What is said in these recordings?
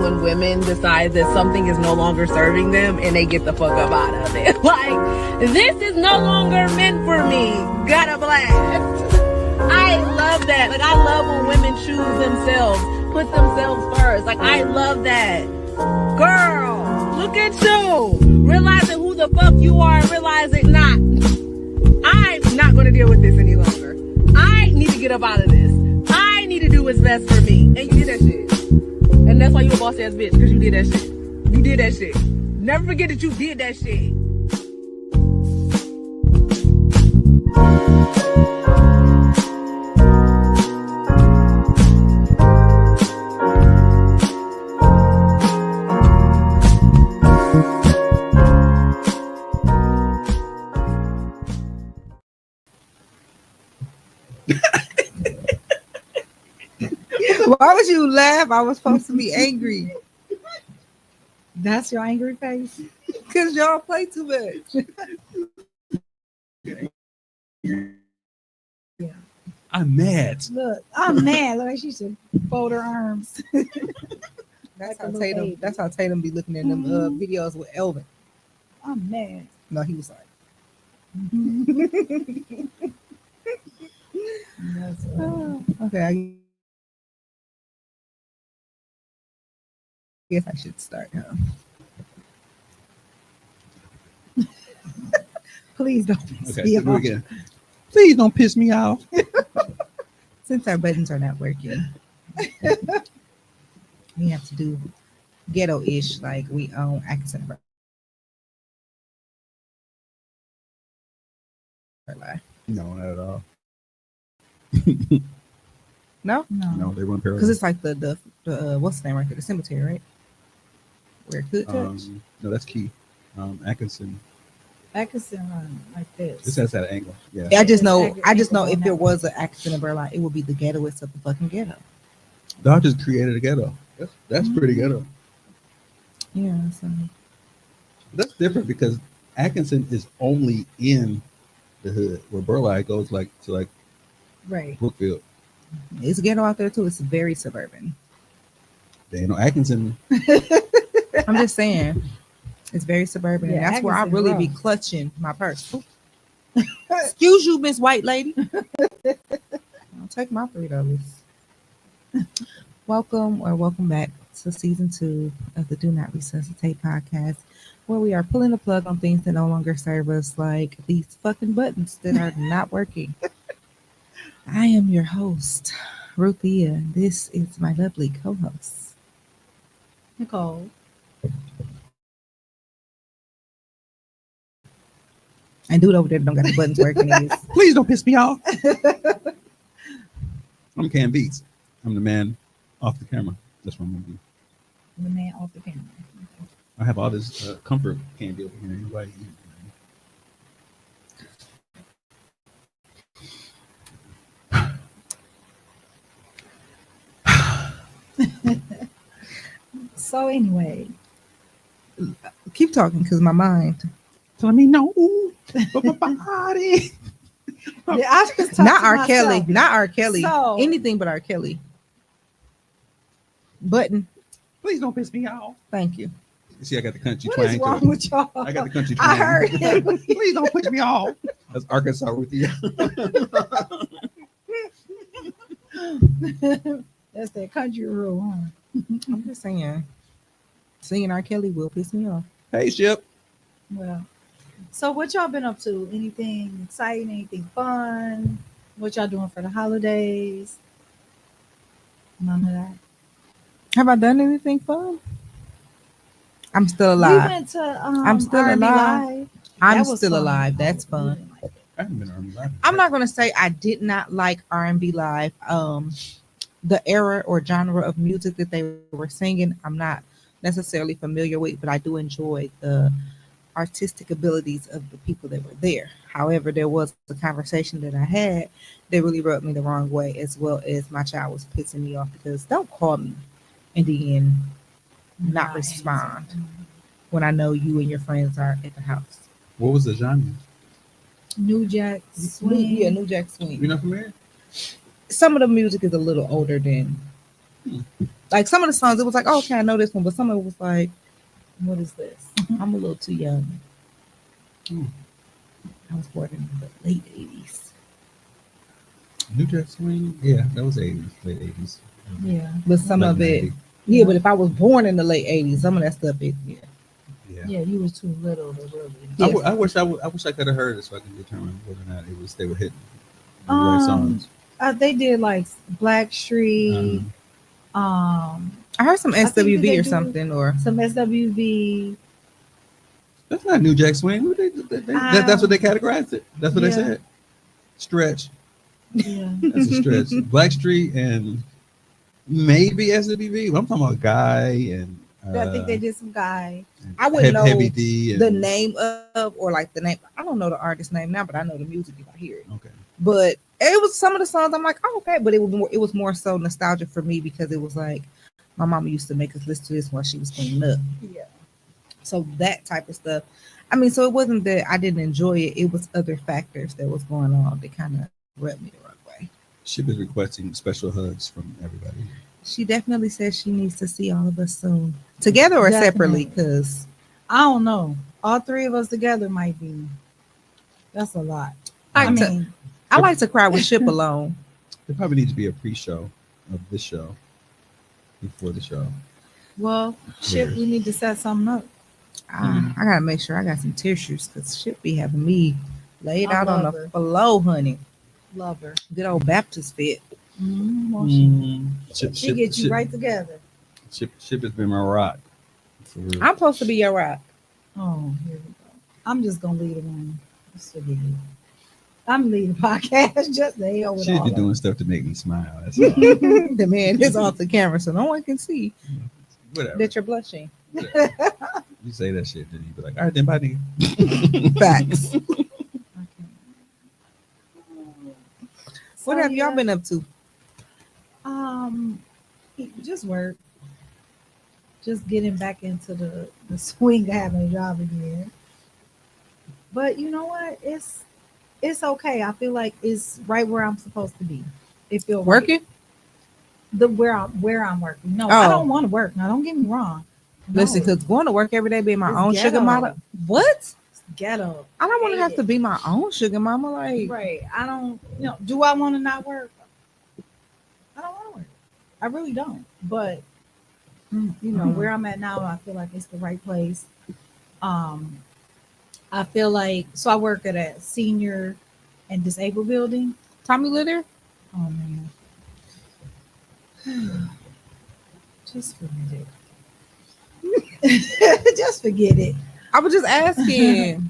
when women decide that something is no longer serving them and they get the fuck up out of it. Like, this is no longer meant for me. Gotta blast. I love that. Like, I love when women choose themselves, put themselves first. Like, I love that. Girl, look at you. Realizing who the fuck you are and realizing not. I'm not going to deal with this any longer. I need to get up out of this. I need to do what's best for me. And you did that shit. And that's why you a boss ass bitch, because you did that shit. You did that shit. Never forget that you did that shit. Why would you laugh? I was supposed to be angry. That's your angry face? Because y'all play too much. Yeah. I'm mad. Look, I'm mad. Look, she should fold her arms. That's Like how Tatum. That's how Tatum be looking at them videos with Elvin. I'm mad. No, he was like, okay. I guess I should start. Please don't piss Okay, me do it off. again. Please don't piss me off. Since our buttons are not working, we have to do ghetto-ish, like we own accent. No, not at all. No, No, they run parallel. because it's like the what's the name right there, the cemetery, right? Where it could touch. No, that's key. Atkinson. Atkinson run like this. This has that angle. Yeah. I just know. It's I just know angle if there on that. was an accident in Berlin, it would be the ghettoest of the fucking ghetto. Dodgers created a ghetto. That's pretty ghetto. Yeah. So That's different because Atkinson is only in the hood, where Burleigh goes like to like Right. Brookfield. it's ghetto out there too. It's very suburban. They ain't no Atkinson. I'm just saying, it's very suburban, and Yeah, that's where I Atkinson really be rough. clutching my purse. Excuse you, Miss White Lady. I'll take my $3. Welcome back to season 2 of the Do Not Resuscitate podcast, where we are pulling the plug on things that no longer serve us, like these fucking buttons that are not working. I am your host, Ruthia. This is my lovely co-host, Nicole. and dude over there that don't got the buttons working is Please don't piss me off. I'm Cam Beats. I'm the man off the camera. That's what I'm gonna be. The man off the camera. I have all this comfort candy over here. Anybody? So anyway, keep talking because my mind. Let me know. But my body. yeah, I just talked Not to R. Kelly. myself. Not R. Kelly. So- Anything but R. Kelly. Button. Please don't piss me off. Thank you. See, I got the country What twang. is to wrong it. with y'all? I got the country twang. I heard it. Please don't push me off. That's Arkansas with you. That's that country rule, huh? I'm just saying. Singing R. Kelly will piss me off. Hey, Ship. Well, so what y'all been up to? Anything exciting? Anything fun? What y'all doing for the holidays? None of that. Have I done anything fun? I'm still We alive. went to I'm still R&B alive. Live. I'm That was still fun. alive. That's We fun. didn't like it. I haven't been on live. I'm not gonna say I did not like R&B Live. The era or genre of music that they were singing, I'm not necessarily familiar with, but I do enjoy the artistic abilities of the people that were there. However, there was a conversation that I had that really rubbed me the wrong way, as well as my child was pissing me off because don't call me and then not respond when I know you and your friends are at the house. What was the genre? New Jack Swing. Yeah, New Jack Swing. You not familiar? Some of the music is a little older than Like some of the songs, it was like, oh, okay, I know this one, but some of it was like, What is this? I'm a little too young. Hmm. I was born in the late 80s. New Jack Swing. Yeah, that was 80s, late 80s. Yeah. But some Like of it, 90. yeah, but if I was born in the late 80s, some of that stuff, yeah. Yeah, you was too little to really. Yes. I wish I could have heard it so I could determine whether or not they were hitting the right Um, songs. They did like Blackstreet. Um, I heard some think SWV they or do something, or some SWV. that's not New Jack Swing. That's what they categorized it. That's what they Yeah. said. Stretch. Yeah. That's a stretch. Blackstreet and maybe SWV. I'm talking about Guy and I think they did some Guy. I wouldn't know Heavy D and, the name of, or like the name. I don't know the artist name now, but I know the music if I hear it. Okay. But it was some of the songs I'm like, oh, okay, but it was more so nostalgia for me because it was like my mama used to make us listen to this while she was cleaning up. Yeah. So that type of stuff. I mean, so it wasn't that I didn't enjoy it. It was other factors that was going on that kind of rubbed me the wrong way. Ship is requesting special hugs from everybody. She definitely says she needs to see all of us soon, together or separately, because I don't know. All three of us together might be. That's a lot. I like to cry with Ship alone. There probably needs to be a pre-show of this show before the show. Well, shit, we need to set something up. I gotta make sure I got some tissues because Ship be having me laid I out on love the her. floor, honey. Love her. Good old Baptist fit. Well, she gets you right together. Ship has been my rock. I'm supposed to be your rock. Oh, here we go. I'm just gonna lead the room. Just forget it. I'm leading the podcast. Just the hell with She'd all be of doing it. stuff to make me smile. That's all. The man is off the camera, so no one can see Whatever. that you're blushing. You say that shit, then you be like, all right, then bye, nigga. Facts. What So, have y'all yeah, been up to? just work. Just getting back into the swing of having a job again. But you know what? It's okay. I feel like it's right where I'm supposed to be. It feels Working? Where I'm working. No, I Oh. don't want to work. Now, don't get me wrong. No, Listen, because going to work every day being my It's own sugar ghetto. mama. What? it's ghetto. I don't want to Hate have to it. be my own sugar mama. Like, Right. I don't. Do I want to not work? I don't want to work. I really don't. But where I'm at now, I feel like it's the right place. I feel like I work at a senior and disabled building. Tommy Litter? Oh man. Just forget it. Just forget it. I was just asking.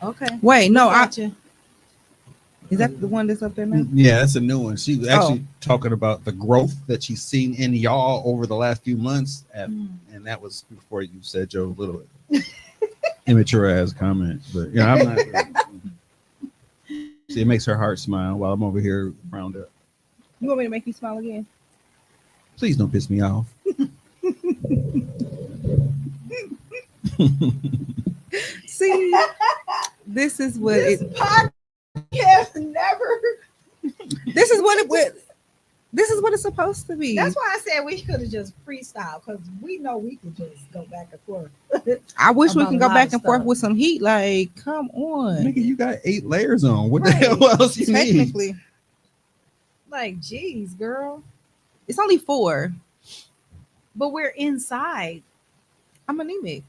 Okay. Wait, no, Gotcha. is that the one that's up there now? Yeah, that's a new one. She was actually talking about the growth that she's seen in y'all over the last few months. And that was before you said your little immature ass comment. But yeah, I'm not. See, it makes her heart smile while I'm over here frowned up. You want me to make you smile again? Please don't piss me off. See, this is what This it. podcast never. This is what it would. This is what it's supposed to be. That's why I said we could have just freestyle because we know we could just go back and forth. I wish we about can a go lot back of and forth stuff. with some heat. Like, come on. Nigga, you got 8 layers on. What the Right. hell else you need? Technically, Like, geez, girl. it's only 4. But we're inside. I'm anemic.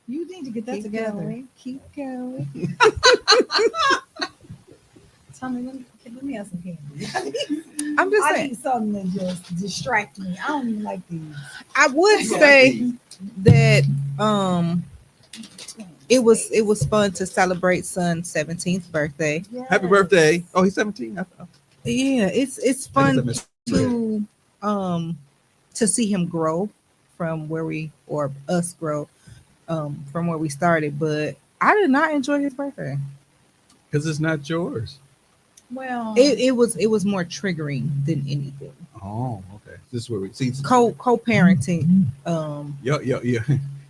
You need to get that Keep together. going. Keep going. Tell me, let me have some candy. I'm just I saying. need something to just distract me. I don't even like these. I would say that it was fun to celebrate son's 17th birthday. Happy birthday. Oh, he's 17. Yeah, it's fun to see him grow from where we from where we started, but I did not enjoy his birthday. Because it's not yours. Well, It was more triggering than anything. Oh, okay. This is where we see Co-parenting. Yo,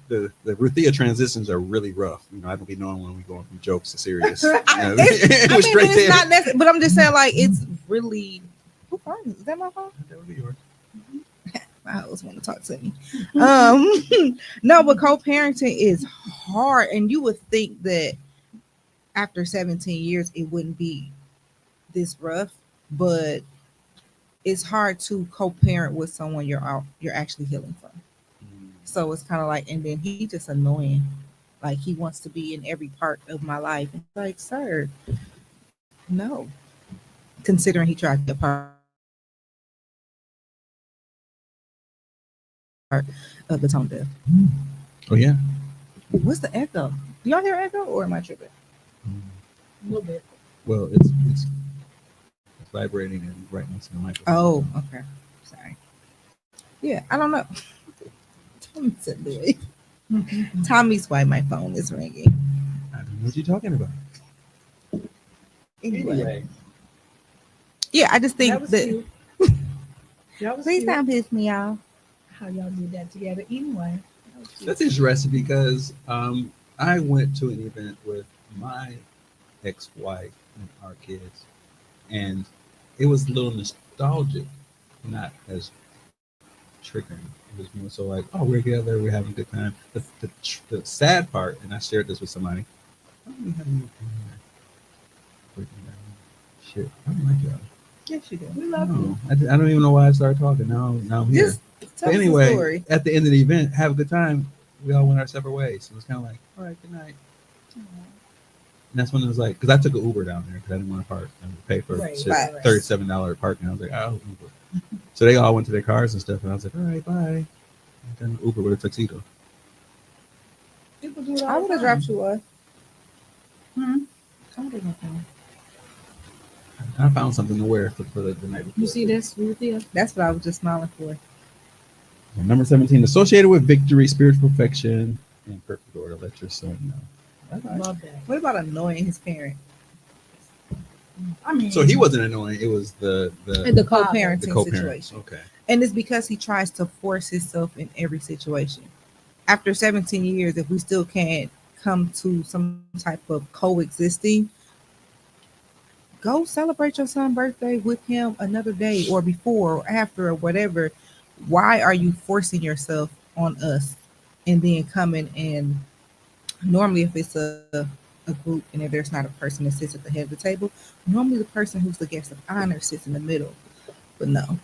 the Ruthia transitions are really rough. You know, I don't be knowing when we going from jokes to serious. You know, It's, it I was mean, straight it's there. not necessary, but I'm just saying, like, it's really. Who phone is that? My phone? That would be yours. My host want to talk to me. No, but co-parenting is hard, and you would think that after 17 years it wouldn't be this rough, but it's hard to co-parent with someone you're actually healing from. So it's kind of like, and then he just annoying. Like he wants to be in every part of my life. It's like, sir, no. Considering he tried to be a part of the tone deaf. Oh yeah. What's the echo? Do y'all hear echo or am I tripping? A little bit. Well, it's vibrating and right next to the microphone. Oh, okay. Sorry. Yeah, I don't know. Tommy said that. Tommy's why my phone is ringing. I don't know what you're talking about. Anyway. Yeah, I just That think was that. cute. That was Please cute. don't piss me off. How y'all did that together. Anyway. That was cute. That's interesting because I went to an event with my ex-wife and our kids, and it was a little nostalgic, not as triggering. It was more so like, oh, we're together, we're having a good time. The sad part, and I shared this with somebody. Why don't we have you shit? I don't like y'all. Yes, you do. We love No, you. I don't even know why I started talking. Now I'm here. Just tell But us the anyway, story. at the end of the event, have a good time. We all went our separate ways. So it was kind of like, all right, good night. And that's when it was like, because I took an Uber down there because I didn't want to park and pay for Right, shit, right. $37 parking. I was like, oh, Uber. So they all went to their cars and stuff, and I was like, all right, bye. And then Uber with a tuxedo. People do it all I the would have time. dropped you off. Hmm? I would have dropped you off. I found something to wear for the night before. You see this, Ruthia? That's what I was just smiling for. Number 17, associated with victory, spiritual perfection, and perfect order. Let your son know. All right. Love that. What about annoying his parent? I mean, So he wasn't annoying. It was the In the co-parenting the co-parent. situation. Okay. And it's because he tries to force himself in every situation. After 17 years, if we still can't come to some type of coexisting, go celebrate your son's birthday with him another day or before or after or whatever. Why are you forcing yourself on us and then coming and normally if it's a group and if there's not a person that sits at the head of the table, normally the person who's the guest of honor sits in the middle. But no,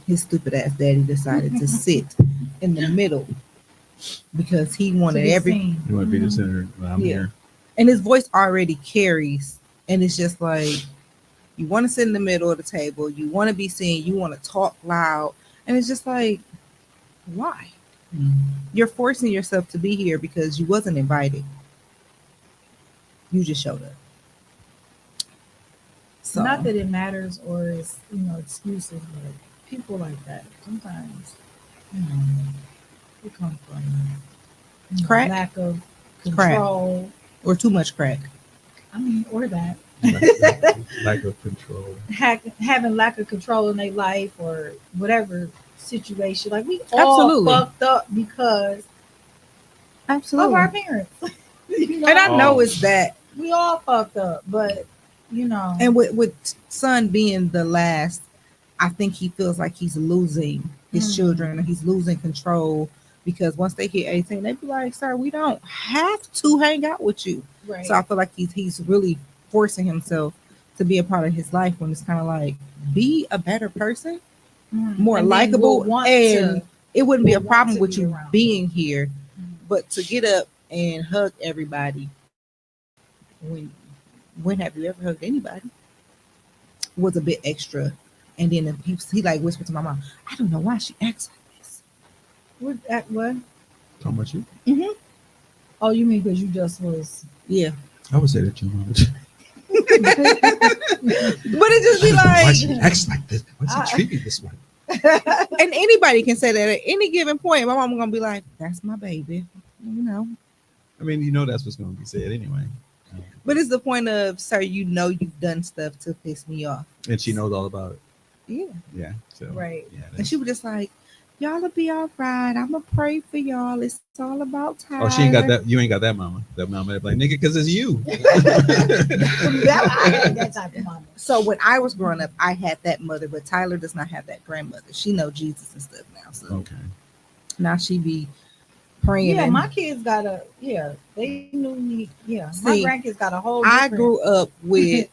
his stupid ass daddy decided to sit in the middle because he wanted every You want to be the center? Well, I'm Yeah. here. and his voice already carries and it's just like you want to sit in the middle of the table, you want to be seen, you want to talk loud, and it's just like why? You're forcing yourself to be here because you wasn't invited. You just showed up. So Not that it matters or is excuses, but people like that sometimes it comes from Crack? lack of Crack. control. or too much crack. I mean, or that Lack of control. having lack of control in their life or whatever situation. Like we all Absolutely. fucked up because of Absolutely. our parents. You know? And I know Oh. it's that. We all fucked up, but And with son being the last, I think he feels like he's losing his children and he's losing control because once they hit 18, they be like, sir, we don't have to hang out with you. right. So I feel like he's really forcing himself to be a part of his life when it's kind of like be a better person, more And then likable, we'll want and to- it wouldn't be a we'll want problem to with be you around. being here, but to get up and hug everybody when have you ever hugged anybody was a bit extra. And then he like whispered to my mom, I don't know why she acts like this. What? Talking about you? Oh, you mean because you just was Yeah. I would say that you know. But it just be Why like, she acts like this? Why does she treat me this way? and anybody can say that at any given point. My mom gonna be like, that's my baby, I mean, that's what's going to be said anyway. But it's the point of, sir, you've done stuff to piss me off. And she knows all about it. Yeah. Yeah. So Right. Yeah. And she was just like, Y'all'll be all right. I'ma pray for y'all. It's all about time. Oh, she ain't got that. You ain't got that mama. That mama that like nigga, because it's you. I had that type of mama. So when I was growing up, I had that mother, but Tyler does not have that grandmother. She know Jesus and stuff now. So Okay. now she be praying. Yeah, and my kids got they knew me. Yeah, my See, grandkids got a whole I different. grew up with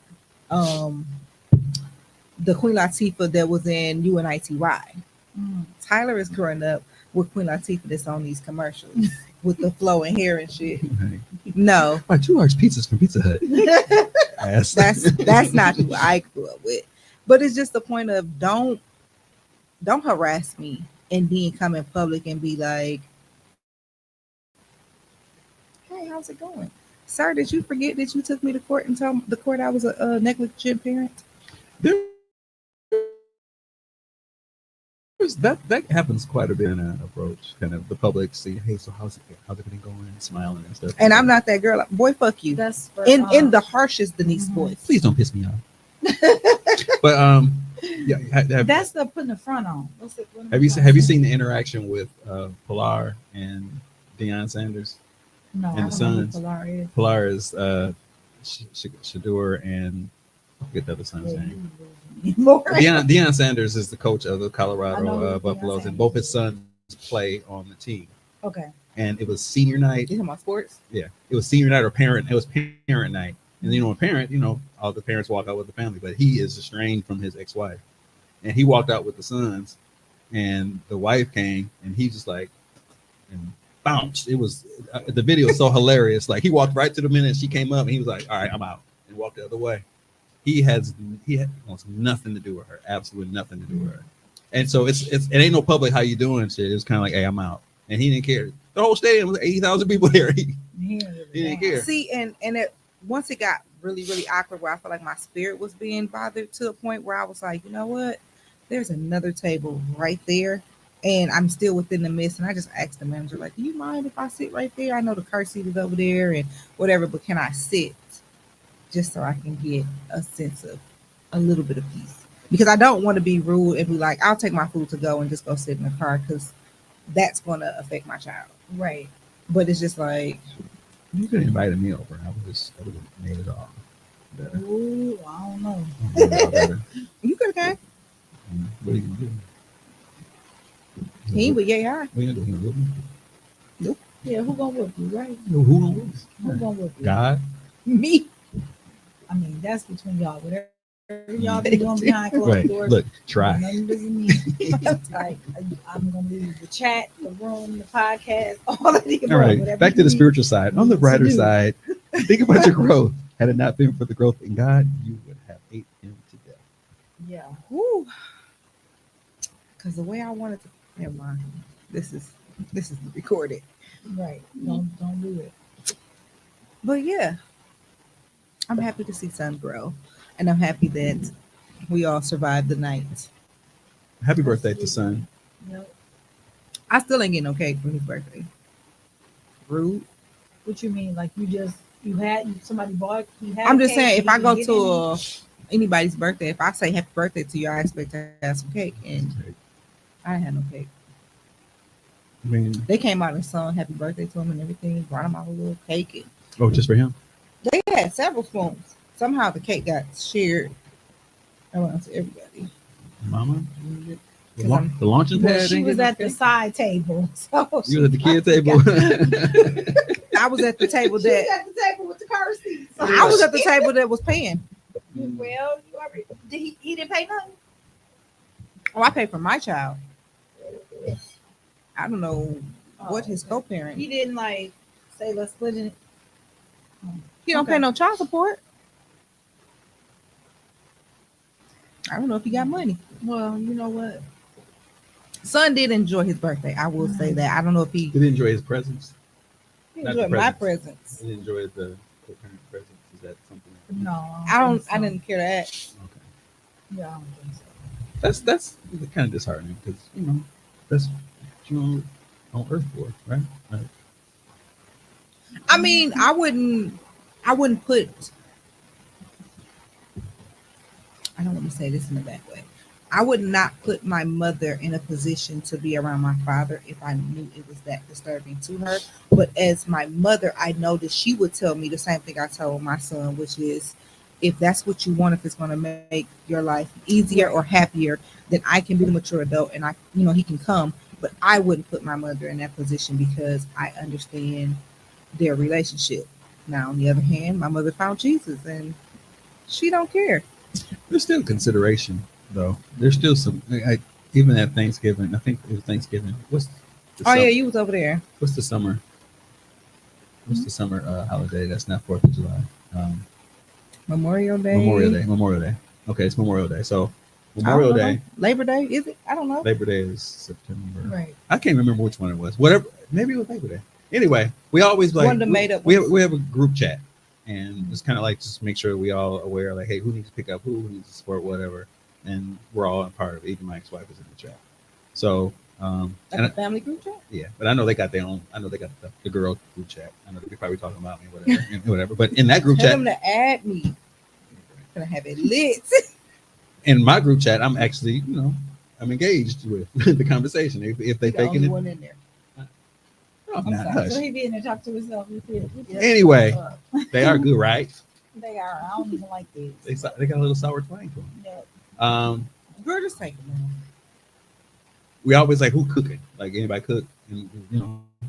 the Queen Latifah that was in UNITY. Mm. Tyler is growing up with Queen Latifah that's on these commercials with the flowing hair and shit. Hey. No, Buy 2 large pizzas from Pizza Hut. Ass. that's not who I grew up with. But it's just the point of don't harass me and then come in public and be like, hey, how's it going? Sir, did you forget that you took me to court and told the court I was a negligent parent? That happens quite a bit in an approach. Kind of the public see, hey, so how's it been going? Smiling and stuff. And I'm not that girl. Boy, fuck you. That's for, In the harshest Denise Mhm. voice. Please don't piss me off. But yeah, that's the putting the front on. have you seen the interaction with Pilar and Deion Sanders? No, and I the don't know who Suns? Pilar is. Pilar is Shadur and I forget the other son's name. More. Deion Sanders is the coach of the I know Colorado who Deion Buffaloes, and Sanders both his is. sons play on the team. Okay. And it was senior night. You talking about sports? Yeah, it was senior night or parent. It was parent night, and a parent, all the parents walk out with the family, but he is estranged from his ex-wife, and he walked out with the sons, and the wife came, and he just like and bounced. It was the video was so hilarious. Like he walked right to the minute she came up, and he was like, "All right, I'm out," and walked the other way. He had almost nothing to do with her, absolutely nothing to do with her, and so it ain't no public how you doing shit. It was kind of like, "Hey, I'm out," and he didn't care. The whole stadium was 80,000 people there. He didn't care. See, and it once it got really, really awkward where I felt like my spirit was being bothered to a point where I was like, you know what? There's another table right there. And I'm still within the mist. And I just asked the manager, like, do you mind if I sit right there? I know the car seat is over there and whatever, but can I sit just so I can get a sense of a little bit of peace? Because I don't want to be rude and be like, I'll take my food to go and just go sit in the car because that's going to affect my child. Right. But it's just like, You could have invited me over. I would have made it all better. Ooh, I don't know. Made it all better. you could have came. What are you gonna do? He ain't with yay high. What are you gonna do? You gonna whoop me? Yeah, who gonna whoop you, right? Who gonna whoop me? Who gonna whoop you? God. Me. I mean, that's between y'all. Whatever y'all be doing behind closed Right. doors. Look, try. Nothing to me. Like, I'm gonna leave the chat, the room, the podcast, all of the above. All right. Whatever Back to you the need. spiritual side. On the to brighter do. side, think about your growth. Had it not been for the growth in God, you would have ate him to death. Yeah. Woo. Because the way I wanted to, never mind. This is recorded. Right. Don't do it. But yeah, I'm happy to see Son grow, and I'm happy that we all survived the night. Happy birthday to son. Yep. I still ain't getting no cake for his birthday. Rude. What you mean? Like somebody bought? I'm just saying, if I go to anybody's birthday, if I say happy birthday to you, I expect to have some cake, and I ain't had no cake. I mean, They came out and sung happy birthday to him and everything, brought him out a little cake. And oh, just for him? they had several spoons. Somehow the cake got shared around to everybody. Mama? The, Because the launching pad? Well, she didn't was get at no the cake? side table. So You was at the kid table? I was at the table She was that at the table with the car seat. So I was at the table that was paying. Well, you already he didn't pay nothing. Oh, I paid for my child. I don't know what his okay. co-parent. He didn't like say let's split it. He don't Okay. pay no child support. I don't know if he got money. Well, you know what? Son did enjoy his birthday. I will say that. I don't know if he Did he enjoy his presence? he Not the enjoyed my presents. presence. Did he enjoy the co-parent presence? Is that something? No, I didn't care that. Okay. Yeah, I don't think so. That's kind of disheartening because that's what you're on earth for, right? I mean, I wouldn't put, I don't want to say this in a bad way. I would not put my mother in a position to be around my father if I knew it was that disturbing to her. But as my mother, I know that she would tell me the same thing I told my son, which is, if that's what you want, if it's going to make your life easier or happier, then I can be the mature adult and he can come. But I wouldn't put my mother in that position because I understand their relationship. Now, on the other hand, my mother found Jesus and she don't care. There's still consideration, though. There's still some. Even at Thanksgiving, I think it was Thanksgiving. What's the Yeah, you was over there. What's the summer? What's the summer holiday? That's not 4th of July. Memorial Day. Memorial Day. Okay, it's Memorial Day. So Memorial Day. Labor Day, is it? I don't know. Labor Day is September. Right. I can't remember which one it was. Whatever. Maybe it was Labor Day. Anyway, we always like One of the made up we ones. have a group chat, and it's kind of like just make sure we all aware, like, hey, who needs to pick up who needs to support whatever, and we're all a part of it. Even my ex-wife is in the chat. So Like and a family group chat? yeah, but I know they got their own. I know they got the girl group chat. I know they're probably talking about me, whatever. But in that group Tell chat, them to add me. Gonna have it lit. in my group chat, I'm actually, I'm engaged with the conversation. If they The taking only it, one in there. oh, I'm nah, sorry. hush. So he be in there talk to himself. Anyway, they are good, right? They are. I don't even like this. They got a little sour twang to them. Yeah. Girl, just take them. We always like, who cooking? Like, anybody cook? And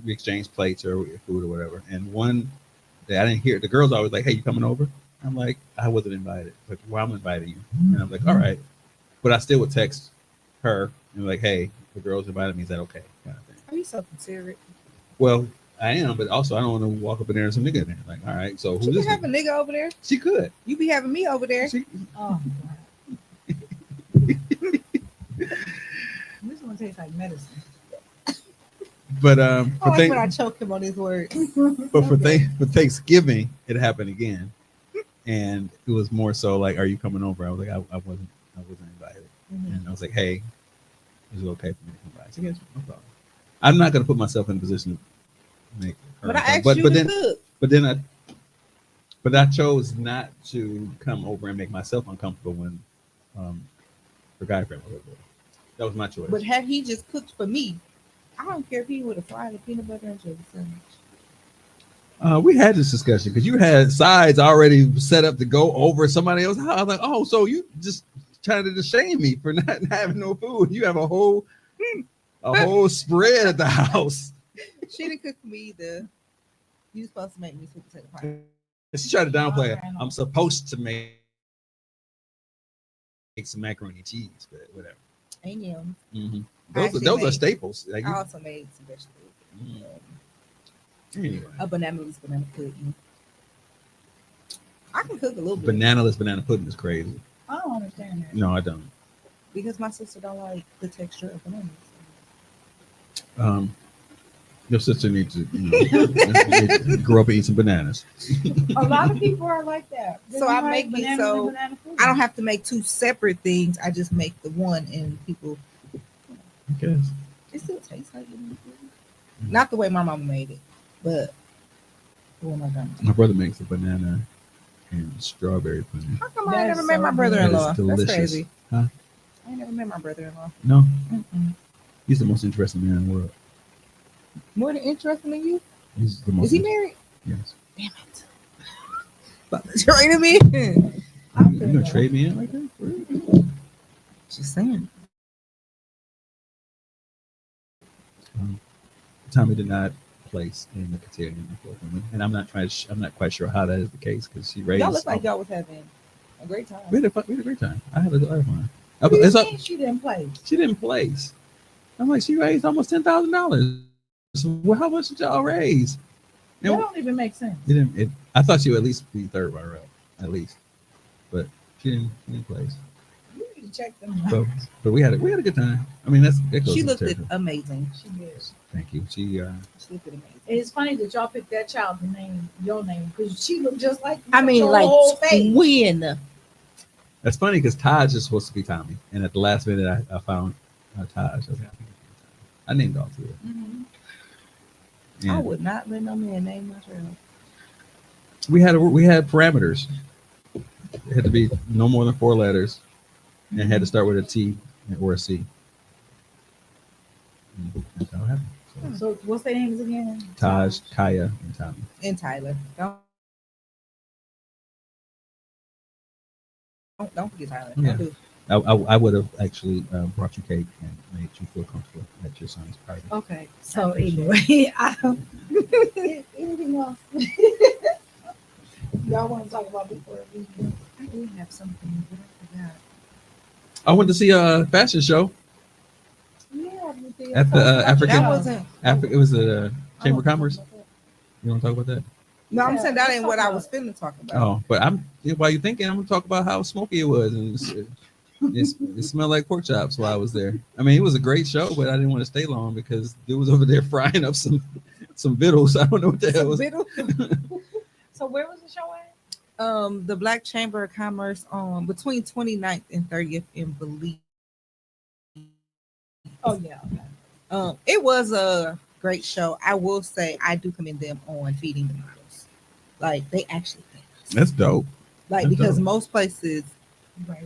we exchange plates or food or whatever. And one day I didn't hear it. The girls always like, hey, you coming over? I'm like, I wasn't invited. Like, well, I'm inviting you. And I'm like, all right. But I still would text her and be like, hey, the girls invited me. Is that okay? Kind of thing. Are you so considerate? Well, I am, but also I don't want to walk up in there and some nigga in there. Like, all right, so She who's could this? have a nigga over there. She could. You be having me over there. Oh, God. This one tastes like medicine. But I like when I choke him on his words. for Thanksgiving, it happened again, and it was more so like, "Are you coming over?" I was like, "I wasn't invited," and I was like, "Hey, is it okay for me to come by?" She goes, "No problem." I'm not going to put myself in a position to make her. But I asked you to cook. But I chose not to come over and make myself uncomfortable when the guy friend was over there. That was my choice. But had he just cooked for me, I don't care if he would have fried a peanut butter and jelly sandwich. We had this discussion because you had sides already set up to go over somebody else's house. I was like, oh, so you just trying to shame me for not having no food. You have a whole spread at the house. She didn't cook for me either. You supposed to make me sweet potato pie. She tried to downplay it. I'm supposed to make some macaroni and cheese, but whatever. Amen. Mm-hmm. Those are staples. Like, I also made some vegetables. Anyway. A banana-less banana pudding. I can cook a little bit. Banana-less banana pudding is crazy. I don't understand that. No, I don't. Because my sister don't like the texture of bananas. Your sister needs to grow up and eat some bananas. A lot of people are like that. So I make it so I don't have to make two separate things. I just make the one, and people. I guess. It still tastes like banana pudding. Not the way my mama made it, but what am I gonna do? My brother makes a banana and strawberry pudding. How come I never met my brother-in-law? That is That's crazy. Huh? I ain't never met my brother-in-law. No, Mm-mm. he's the most interesting man in the world. More than interesting than you? He's the most. Is he married? Yes. Damn it! But trading me? You gonna trade me in like that? Just saying. Tommy did not place in the Cotillion, unfortunately, and I'm not quite sure how that is the case because she raised. Y'all look like y'all was having a great time. We had a great time. I had a lot of fun. She didn't play. She didn't place. I'm like, she raised almost $10,000. So, well, how much did y'all raise? That don't even make sense. I thought she would at least be third runner up, at least, but she didn't place. You need to check them out. But we had a good time. I mean, that goes She with looked territory. amazing. She did. Thank you. She looked amazing. It's funny that y'all picked that child to name your name because she looked just like I mean, your like whole face. when? That's funny because Taj is supposed to be Tommy, and at the last minute, I found Taj. I was like, I named all three. Mhm. I would not let no man name my child. We had parameters. It had to be no more than 4 letters, and it had to start with a T or a C. And that's how it happened. So what's their names again? Taj, Kaya, and Tommy. And Tyler. Don't forget Tyler. Yeah. Don't do. I would have actually brought you cake and made you feel comfortable at your son's party. Okay. So anyway, anything else? Y'all want to talk about before we? I did have something, but I forgot. I went to see a fashion show Yeah, at the African. That wasn't. It was a Chamber of Commerce. You want to talk about that? No, I'm Yeah, saying that let's ain't talk what I about was it. finna talk about. Oh, but while you thinking, I'm gonna talk about how smoky it was, and it smelled like pork chops while I was there. I mean, it was a great show, but I didn't want to stay long because it was over there frying up some vittles. I don't know what the hell was. So where was the show at? The Black Chamber of Commerce between 29th and 30th in Belize. Oh yeah. Okay. It was a great show. I will say I do commend them on feeding the models. Like they actually fed us. That's dope. Like That's because dope. most places Right.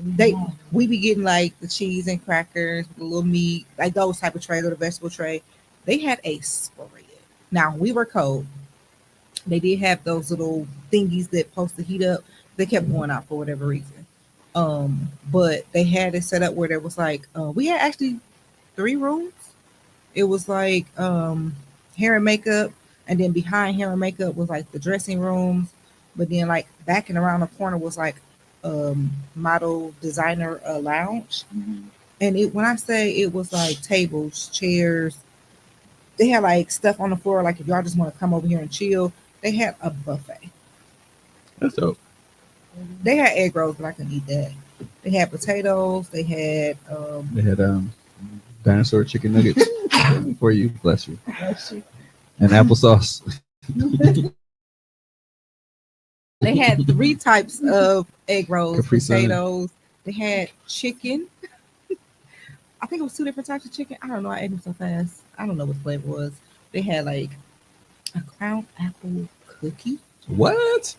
we be getting like the cheese and crackers, the little meat, like those type of trays or the vegetable tray. They had a spread. Now we were cold. They did have those little thingies that supposed to heat up. They kept going out for whatever reason. But they had it set up where there was like we had actually 3 rooms. It was like hair and makeup, and then behind hair and makeup was like the dressing rooms. But then like back and around the corner was like model designer lounge. And when I say it was like tables, chairs, they had like stuff on the floor. Like if y'all just want to come over here and chill, they had a buffet. That's dope. They had egg rolls, but I couldn't eat that. They had potatoes. They had They had dinosaur chicken nuggets for you. Bless you. And applesauce. they had 3 types of egg rolls, Capri Sun. potatoes. They had chicken. I think it was 2 different types of chicken. I don't know. I ate them so fast. I don't know what flavor it was. They had like a crown apple cookie. What?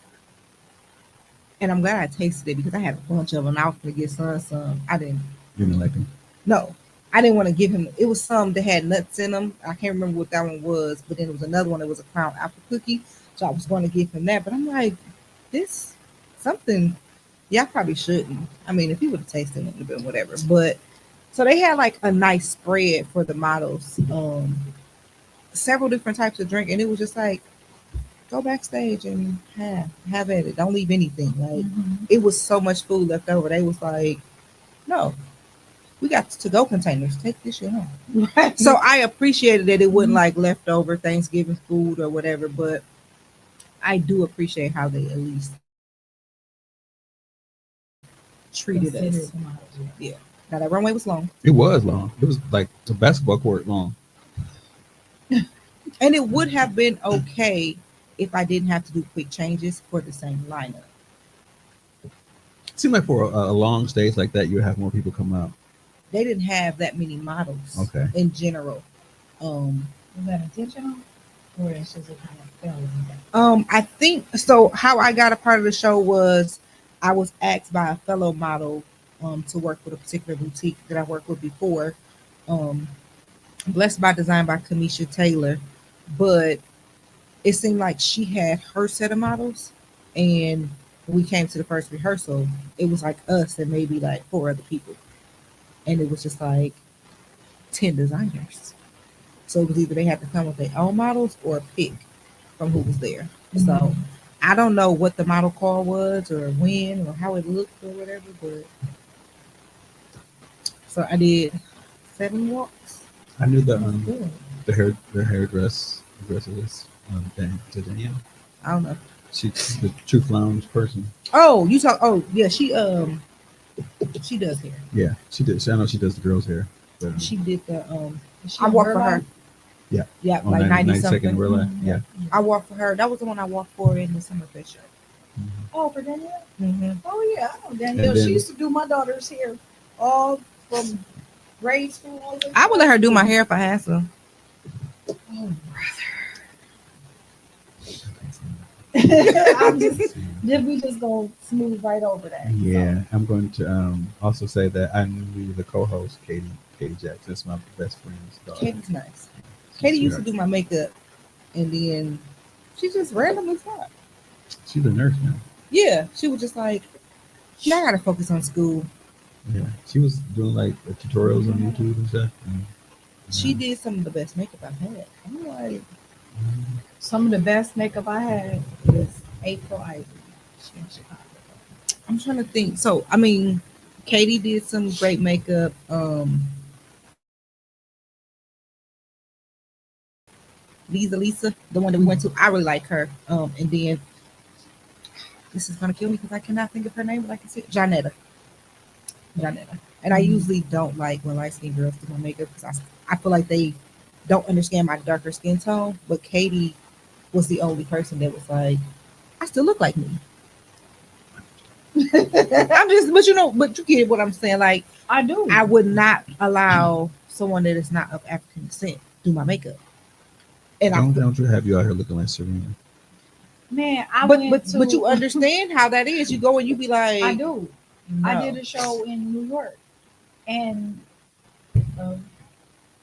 And I'm glad I tasted it because I had a bunch of them. I was going to get some. I didn't. You didn't like them? No, I didn't want to give him. It was some that had nuts in them. I can't remember what that one was, but then there was another one that was a crown apple cookie. So I was going to give him that. But I'm like, this something. Yeah, I probably shouldn't. I mean, if he would have tasted it, it would have been whatever. But so they had like a nice spread for the models. Several different types of drink, and it was just like, go backstage and have at it. Don't leave anything. Like it was so much food left over. They was like, no, we got to-go containers. Take this shit home. Right. So I appreciated that it wasn't like leftover Thanksgiving food or whatever, but I do appreciate how they at least treated us. Yeah. Now that runway was long. It was long. It was like a basketball court long. And it would have been okay if I didn't have to do quick changes for the same lineup. It seemed like for a long stage like that, you would have more people come out. They didn't have that many models in general. Was that intentional? Or it's just a kind of fell? I think so. How I got a part of the show was I was asked by a fellow model to work with a particular boutique that I worked with before. Blessed by Design by Kamisha Taylor, but it seemed like she had her set of models, and when we came to the first rehearsal, it was like us and maybe like 4 other people, and it was just like 10 designers. So it was either they had to come with their own models or pick from who was there. So I don't know what the model call was or when or how it looked or whatever, but so I did 7 walks. I knew the hairdresser was Danielle. I don't know. She's the Truth Lounge person. Oh, you talk. Oh, yeah. She does hair. Yeah, she did. I know she does the girls' hair. But, She did the She I on walked for Burbank? her. Yeah. Yeah, on like 90 92nd something. Burla. Yeah. I walked for her. That was the one I walked for in the Summerfest show. Oh, for Danielle? Mm-hmm. Oh yeah, I know Danielle. And then- She used to do my daughter's hair all from grade school. All the way I would let her do my hair if I had some. Oh, brother. I'm just Then we just go smooth right over that. Yeah, I'm going to also say that I knew the co-host, Katie Jackson. That's my best friend's daughter. Katie's nice. She's Katie used to sweetheart. do my makeup, and then she just randomly stopped. She's a nurse now. Yeah, she was just like, "Yeah, I gotta focus on school." Yeah, she was doing like the tutorials on YouTube and stuff. She did some of the best makeup I've had. I'm like, Some of the best makeup I had was April Ivy. She in Chicago. I'm trying to think. So, I mean, Katie did some great makeup. Lisa, the one that we went to, I really like her. And then this is gonna kill me because I cannot think of her name, but I can see Janetta. And I usually don't like when light skinned girls do my makeup because I feel like they don't understand my darker skin tone. But Katie was the only person that was like, I still look like me. but you get what I'm saying. Like, I do. I would not allow someone that is not of African descent do my makeup. And Don't you have you out here looking like Serena? Man, but you understand how that is. You go and you be like, I do. no. I did a show in New York, and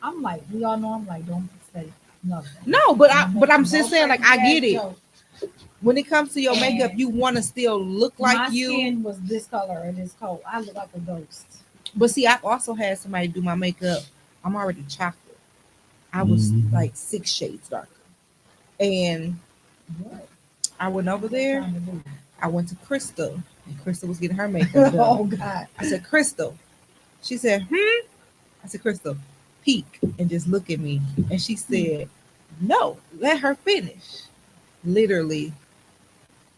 I'm like, we all know I'm like, don't say nothing. No, but I'm just saying, like, I get it. Joke. When it comes to your And makeup, you want to still look like my you. skin was this color and this coat. I look like a ghost. But see, I've also had somebody do my makeup. I'm already chocolate. I was like 6 shades darker. And What? I went over there. Trying to do? I went to Crystal. And Crystal was getting her makeup done. Oh God. I said, Crystal. She said, I said, Crystal, peek and just look at me. And she said, no, let her finish. Literally.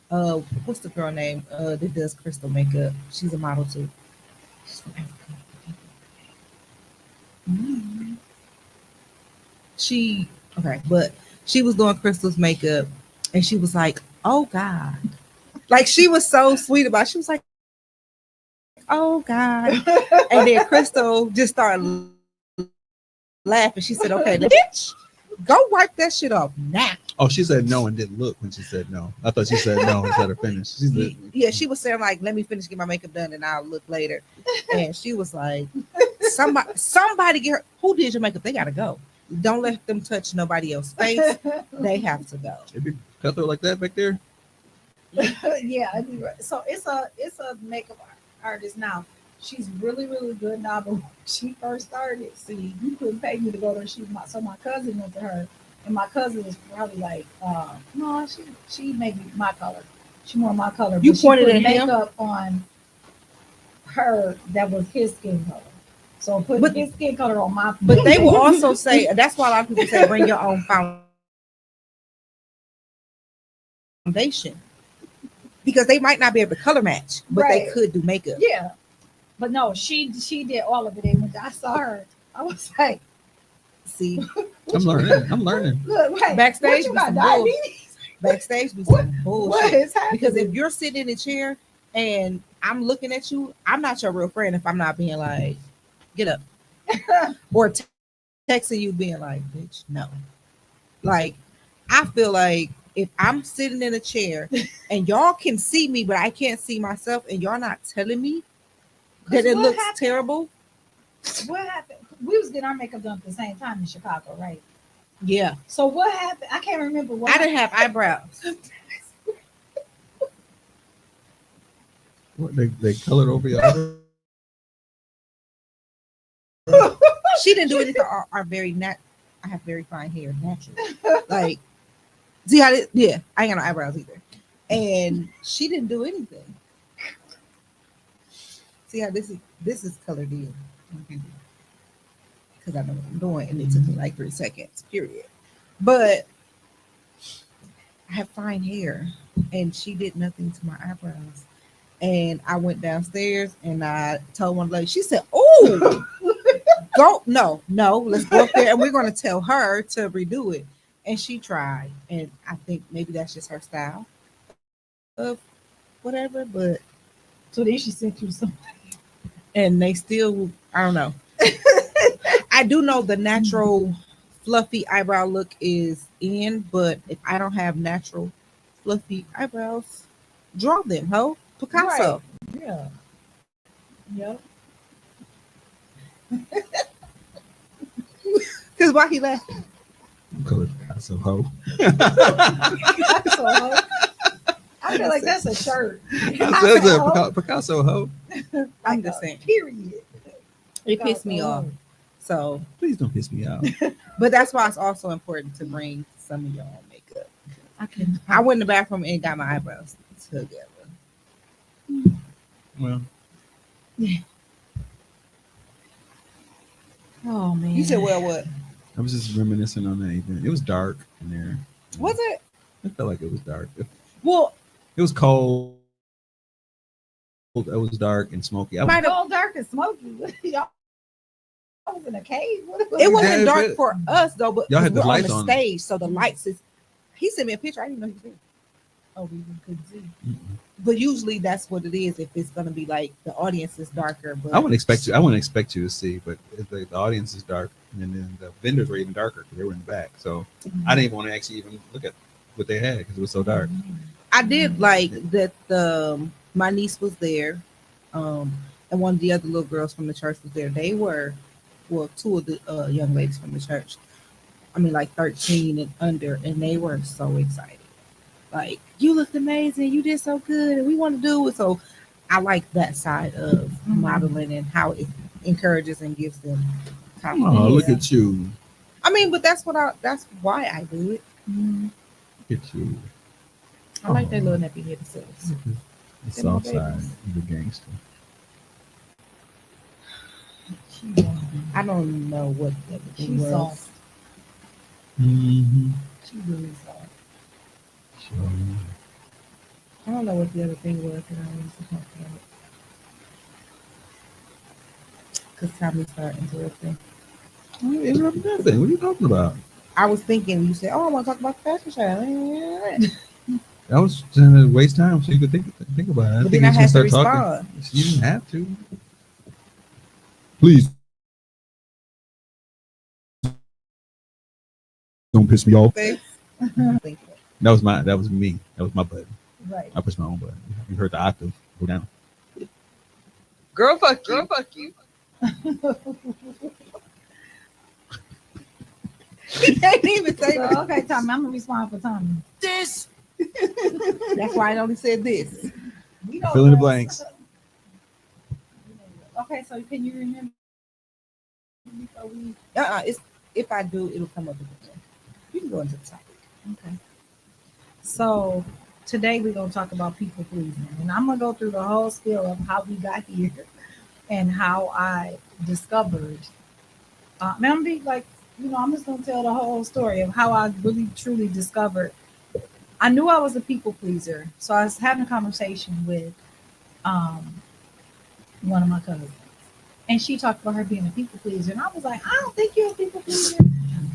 What's the girl name that does Crystal makeup? She's a model too. She's from Africa. But she was doing Crystal's makeup and she was like, oh God. Like she was so sweet about it. She was like, oh God. And then Crystal just started laughing. She said, okay, bitch, go wipe that shit off now. Oh, she said no and didn't look when she said no. I thought she said no and let her finish. Yeah, she was saying like, let me finish, get my makeup done, and I'll look later. And she was like, somebody get her. Who did your makeup? They gotta go. Don't let them touch nobody else's face. They have to go. It be cut through like that back there. Yeah, I do. So it's a makeup artist now. She's really, really good now. But when she first started, see, you couldn't pay me to go there. So my cousin went to her, and my cousin was probably like, no, she made me my color. She more my color. You but she pointed put at him? makeup on her that was his skin color. So put his skin color on my. But they will also say, that's why a lot of people say bring your own foundation. Because they might not be able to color match, but they could do makeup. Yeah. But no, she did all of it. And when I saw her, I was like, see, I'm learning. Look, wait, backstage you be got some diabetes? Backstage be some bullshit. What is happening? Because if you're sitting in a chair and I'm looking at you, I'm not your real friend if I'm not being like, get up. Or texting you being like, bitch, no. Like, I feel like if I'm sitting in a chair and y'all can see me, but I can't see myself, and y'all not telling me that it looks terrible. What happened? We was getting our makeup done at the same time in Chicago, right? Yeah. So what happened? I can't remember what I didn't have eyebrows. What, they colored over your eyes? She didn't do anything. Are very I have very fine hair, natural. Like, see how yeah, I ain't got no eyebrows either. And she didn't do anything. See how this is colored in. Because I know what I'm doing, and it took me like 3 seconds, period. But I have fine hair, and she did nothing to my eyebrows. And I went downstairs and I told one lady, she said, oh, go, no, let's go up there and we're going to tell her to redo it. And she tried. And I think maybe that's just her style of whatever. But so then she sent you something. And they still, I don't know. I do know the natural fluffy eyebrow look is in, but if I don't have natural fluffy eyebrows, Draw them, ho. Picasso. Yeah. Yep. Because why he laughing? Call it Picasso hoe. So, I feel like that's a shirt. I said that, Picasso hoe. I'm just saying. Period. It pissed me off. So, Please don't piss me out. but that's why it's also important to bring some of your own makeup. I went in the bathroom and got my eyebrows together. Well, Oh man. You said, well, what? I was just reminiscing on that event. It was dark in there. Was it? I felt like it was dark. Well, It was cold. It was dark and smoky. Might have all dark and smoky. Y'all was in a cave. What was it wasn't Yeah, dark it- for us though, but Y'all had the we're on lights the on. stage, so the lights is. He sent me a picture. I didn't know he was there. Oh, we couldn't see. But usually that's what it is. If it's gonna be like the audience is darker, but I wouldn't expect you. I wouldn't expect you to see, but if the audience is dark, and then the vendors were even darker because they were in the back. So I didn't want to actually even look at what they had because it was so dark. I did like that. My niece was there, and one of the other little girls from the church was there. They were, well, two of the young ladies from the church. I mean, like 13 and under, and they were so excited. Like, you looked amazing. You did so good, and we want to do it. So, I like that side of modeling and how it encourages and gives them confidence. Oh, look at you! I mean, but that's why I do it. Look at you! I like that little nappy head themselves. The soft side of the gangster. I don't know what the other thing She's was. soft. Mm-hmm. She really soft. Sure. I don't know what the other thing was that I wanted to talk about. Because Tommy started interrupting. Interrupt nothing. What are you talking about? I was thinking, you said, "Oh, I want to talk about the fashion show." I was trying to waste time so you could think about it. I But think then I you had to start respond. talking. You didn't have to. Please don't piss me off. Thanks. That was me. That was my button. Right. I pushed my own button. You heard the octave go down. Girl, fuck you. Girl, fuck you. He can't even say that. So, okay, Tommy, I'm gonna respond for Tommy. This. That's why I only said this. We don't Fill in the know. blanks. Okay, so can you remember before we? It's if I do, it'll come up again. You can go into the topic. Okay. So today we're gonna talk about people pleasing, and I'm gonna go through the whole spiel of how we got here and how I discovered. I'm gonna be like, I'm just gonna tell the whole story of how I really truly discovered. I knew I was a people pleaser, so I was having a conversation with one of my cousins, and she talked about her being a people pleaser, and I was like, I don't think you're a people pleaser,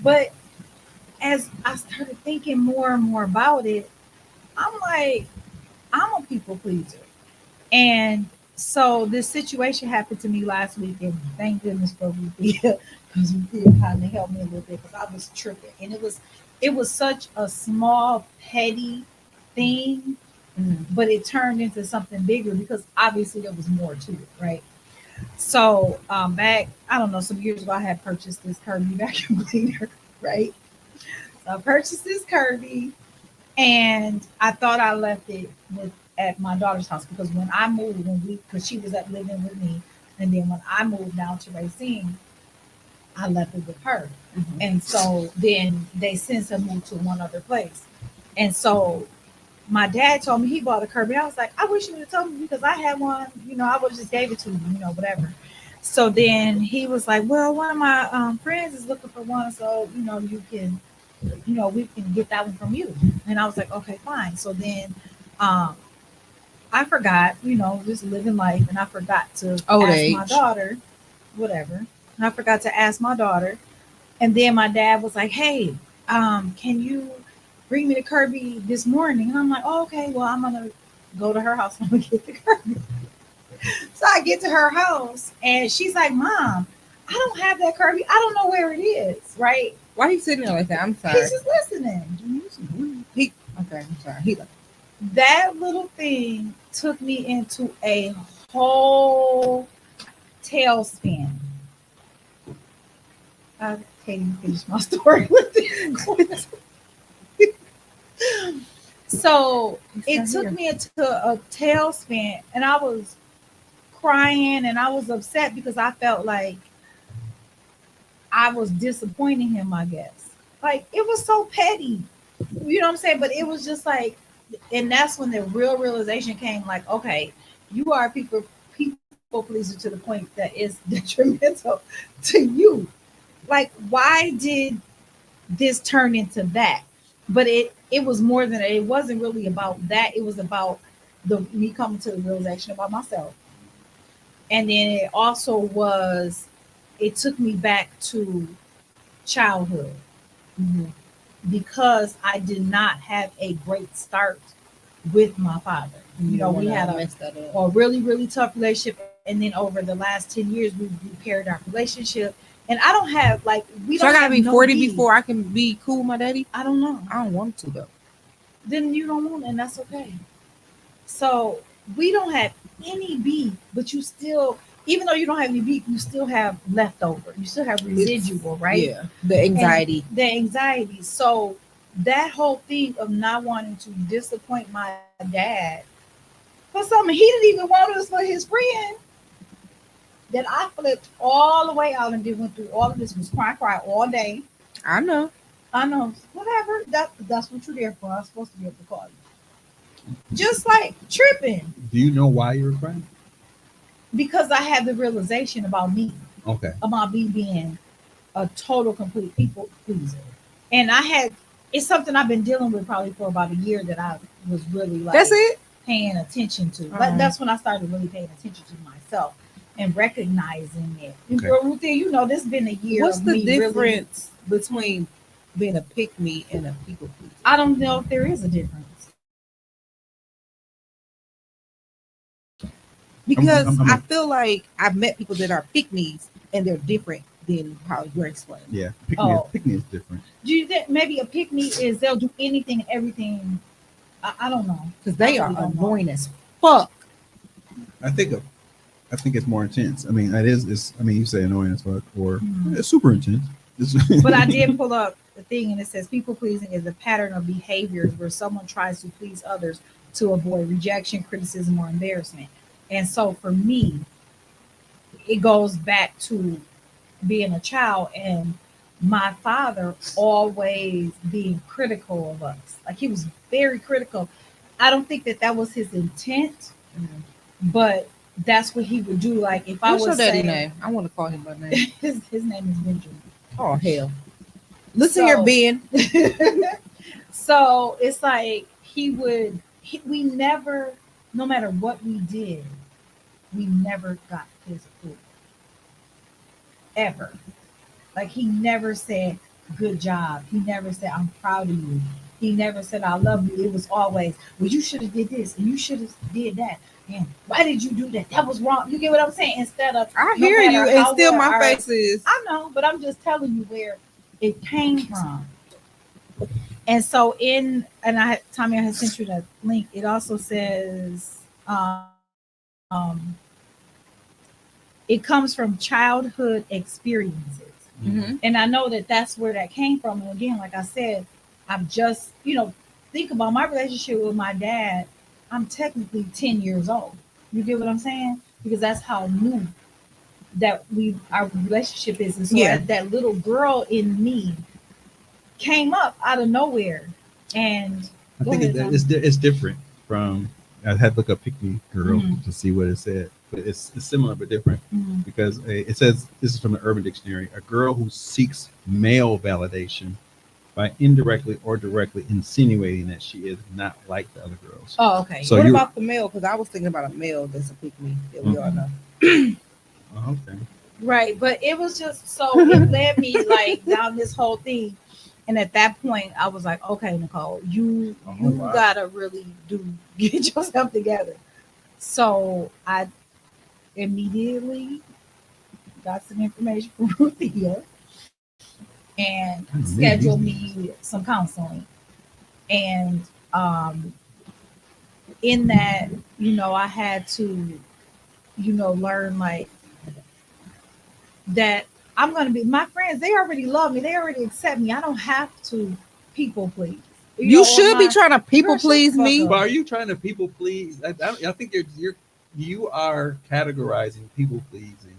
but as I started thinking more and more about it, I'm like, I'm a people pleaser. And so this situation happened to me last week, and thank goodness for Ruthia, because Ruthia kind of helped me a little bit because I was tripping. And it was such a small, petty thing, but it turned into something bigger because obviously there was more to it, right? So back, I don't know, some years ago, I had purchased this Kirby vacuum cleaner, right? So I purchased this Kirby, and I thought I left it at my daughter's house because when I moved, because she was living with me, and then when I moved down to Racine, I left it with her. And so then they since have moved to one other place. And so my dad told me he bought a Kirby. I was like, I wish you would have told me because I had one, I would have just gave it to you, whatever. So then he was like, well, one of my friends is looking for one, so you can, we can get that one from you. And I was like, okay, fine. So then I forgot, just living life, and I forgot to ask my daughter, whatever. And I forgot to ask my daughter. And then my dad was like, hey, can you bring me the Kirby this morning? And I'm like, oh, okay, well, I'm going to go to her house and I'm going to get the Kirby. So I get to her house, and she's like, Mom, I don't have that Kirby. I don't know where it is, right? Why are you sitting there like that? I'm sorry. He's just listening. Okay, I'm sorry. that little thing took me into a whole tailspin. I can't even finish my story with this. So it took me into a tailspin, and I was crying and I was upset because I felt like I was disappointing him, I guess. Like it was so petty. You know what I'm saying? But it was just like, and that's when the real realization came, like, okay, you are a people pleaser to the point that is detrimental to you. Like, why did this turn into that? But it was more than it wasn't really about that. It was about me coming to the realization about myself. And then it also was, it took me back to childhood. Mm-hmm. Because I did not have a great start with my father. You know, we had a really, really tough relationship. And then over the last 10 years, we've repaired our relationship. And I don't have, like, we So don't I gotta have be no 40 beef. before I can be cool with my daddy? I don't know. I don't want to, though. Then you don't want it, and that's okay. So we don't have any beef, but you still, even though you don't have any beef, you still have leftover. You still have residual, right? Yeah. The anxiety. And the anxiety. So that whole thing of not wanting to disappoint my dad for something he didn't even want us for his friend, that I flipped all the way out and then went through all of this, was cry all day. I know. Whatever. That's what you're there for. I'm supposed to be able to call you. Just like tripping. Do you know why you were crying? Because I had the realization about me. Okay. About me being a total complete people pleaser. And it's something I've been dealing with probably for about a year that I was really like That's it? paying attention to. But that's when I started really paying attention to myself and recognizing it. Okay. Ruthia, you know, this has been a year. What's the difference really, between being a pick-me and a people pleaser? I don't know if there is a difference. Because I feel like I've met people that are pick-me's and they're different than how you're explaining. Yeah, pick me is different. Do you think maybe a pick me is they'll do anything and everything? I don't know, because they are annoying as fuck. I think it's more intense. I mean, you say annoying as fuck, or it's super intense. But I did pull up the thing, and it says people pleasing is a pattern of behaviors where someone tries to please others to avoid rejection, criticism, or embarrassment. And so for me, it goes back to being a child and my father always being critical of us. Like he was very critical. I don't think that was his intent, but that's what he would do. Like if I was your daddy name? I want to call him by name. His name is Benjamin. Oh hell! Listen here, Ben. So it's like we never, no matter what we did, we never got his approval. Ever. Like he never said, good job. He never said, I'm proud of you. He never said, I love you. It was always, well, you should have did this and you should have did that. And why did you do that? That was wrong. You get what I'm saying? Instead of, I hear you, and still my face is. I know, but I'm just telling you where it came from. And so Tommy, I had sent you that link. It also says, it comes from childhood experiences. Mm-hmm. And I know that that's where that came from. And again, like I said, I've just, think about my relationship with my dad. I'm technically 10 years old. You get what I'm saying? Because that's how new that our relationship is. And so that little girl in me came up out of nowhere. And I think it's different from, I had to look up Pick Me Girl to see what it said. But it's similar but different because it says, this is from the Urban Dictionary, a girl who seeks male validation by indirectly or directly insinuating that she is not like the other girls. Oh, okay. So what about the male? Because I was thinking about a male that's a pick me that we all know. Okay. Right, but it was just so it led me like down this whole thing. And at that point, I was like, okay, Nicole, you gotta really get yourself together. So I immediately got some information from Ruthia and scheduled me some counseling. And in that, I had to, learn like that I'm gonna be my friends, they already love me, they already accept me. I don't have to people please. You Or should be trying to people girl, shut the please fuck me. up. But are you trying to people please? I think you are categorizing people pleasing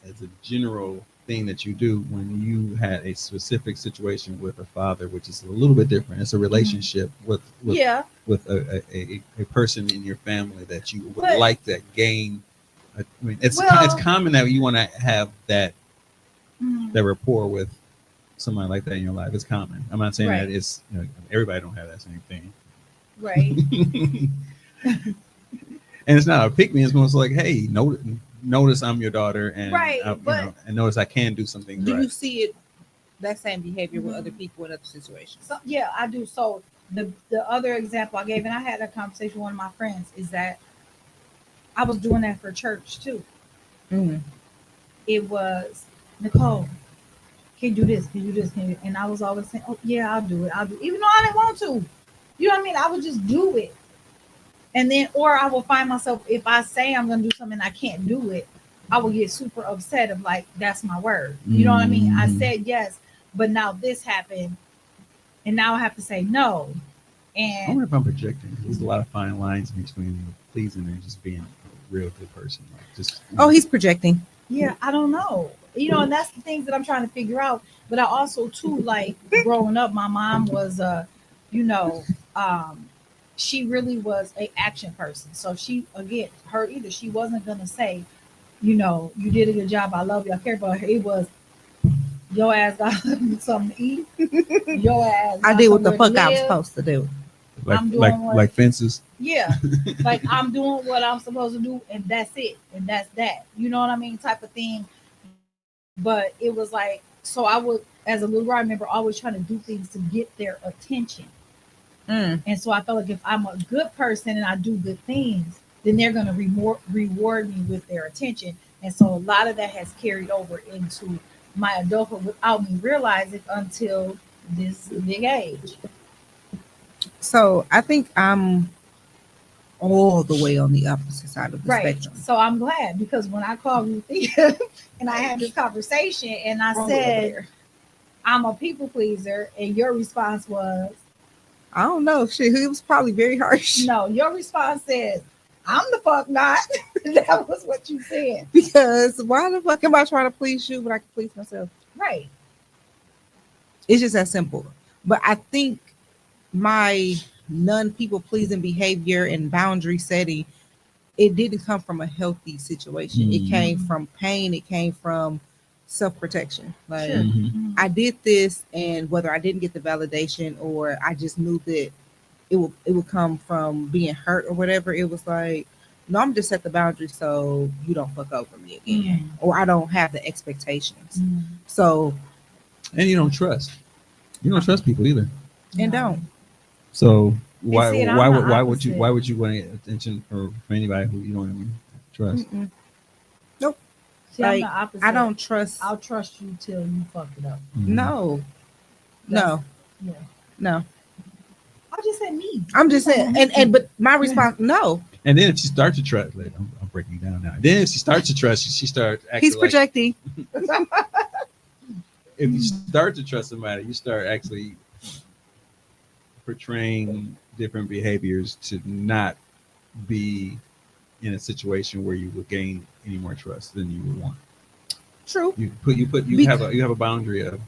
as a general thing that you do when you had a specific situation with a father, which is a little bit different. It's a relationship with Yeah, with a person in your family that you would But- like to gain. I mean, it's Well- common that you want to have that mm, that rapport with somebody like that in your life. It's common. I'm not saying Right. that it's everybody don't have that same thing. right. And it's not a pick me. It's more like, hey, notice I'm your daughter, and Right, but- and notice I can do some things Do right. you see it that same behavior with other people in other situations? So yeah, I do. So the other example I gave, and I had a conversation with one of my friends, is that I was doing that for church too. Mhm. It was, Nicole, can you do this? Can you do this? Can you? And I was always saying, oh yeah, I'll do it. I'll do it. Even though I didn't want to. You know what I mean? I would just do it. And then, or I will find myself, if I say I'm going to do something and I can't do it, I will get super upset of like, that's my word. You know what I mean? I said yes, but now this happened, and now I have to say no. I And wonder if I'm projecting. There's a lot of fine lines between pleasing and just being a real good person. Like just Oh, he's projecting. yeah, I don't know. And that's the things that I'm trying to figure out. But I also too, like, growing up, my mom was you know, she really was a action person. So she, again, her either she wasn't gonna say, you did a good job, I love you, I care about her. It was, your ass got something to eat. Your ass I got did what the somewhere to fuck I was live. supposed to do. like I'm doing like what- like fences. Yeah, like I'm doing what I'm supposed to do, and that's it, and that's that. You know what I mean, type of thing. But it was like, so I would, as a little girl, I remember always trying to do things to get their attention. Mm. And so I felt like if I'm a good person and I do good things, then they're going to reward me with their attention. And so a lot of that has carried over into my adulthood without me realizing until this big age. So I think I'm all the way on the opposite side of the Right. spectrum. So I'm glad, because when I called Ruthia and I had this conversation and I Wrong said, over there. I'm a people pleaser, and your response was, I don't know. Shit, it was probably very harsh. no, your response says, I'm the fuck not. That was what you said. Because why the fuck am I trying to please you when I can please myself? Right. It's just that simple. But I think my non-people pleasing behavior and boundary setting, it didn't come from a healthy situation. It came from pain. It came from self-protection. Like, Sure. Mhm. I did this, and whether I didn't get the validation or I just knew that it would come from being hurt or whatever, it was like, no, I'm just set the boundary so you don't fuck over me again, or I don't have the expectations. So And you don't trust. You don't trust people either. and No. don't. So why see, and I'm why the would opposite. why would you want to get attention from anybody who you don't even trust? Mm-mm. See, I'm Like, the opposite. I don't trust. I'll trust you till you fuck it up. Mhm. No, no, Yeah. no. I just said me. I'm just saying, and but my response, no. And then if she starts to trust, like, I'm breaking you down now. Then if she starts to trust, she starts acting He's like, projecting. if you start to trust somebody, you start actually portraying different behaviors to not be in a situation where you would gain any more trust than you would want. True, You have a boundary of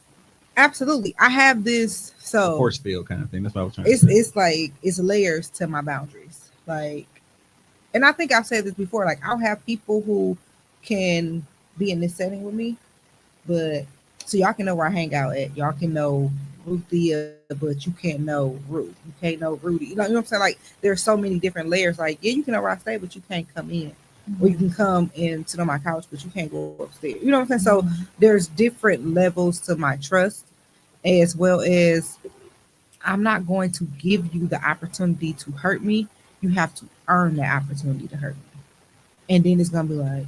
absolutely. I have this. a So force field kind of thing. That's what I was trying to it's say. it's like it's layers to my boundaries. Like, and I think I've said this before. Like, I'll have people who can be in this setting with me, but so y'all can know where I hang out at. Y'all can know Ruthia, but you can't know Ruth. You can't know Rudy. You know what I'm saying? Like, there's so many different layers. Like, yeah, you can know where I stay, but you can't come in. Or you can come and sit on my couch, but you can't go upstairs. You know what I'm saying? So there's different levels to my trust, as well as I'm not going to give you the opportunity to hurt me. You have to earn the opportunity to hurt me. And then it's gonna be like,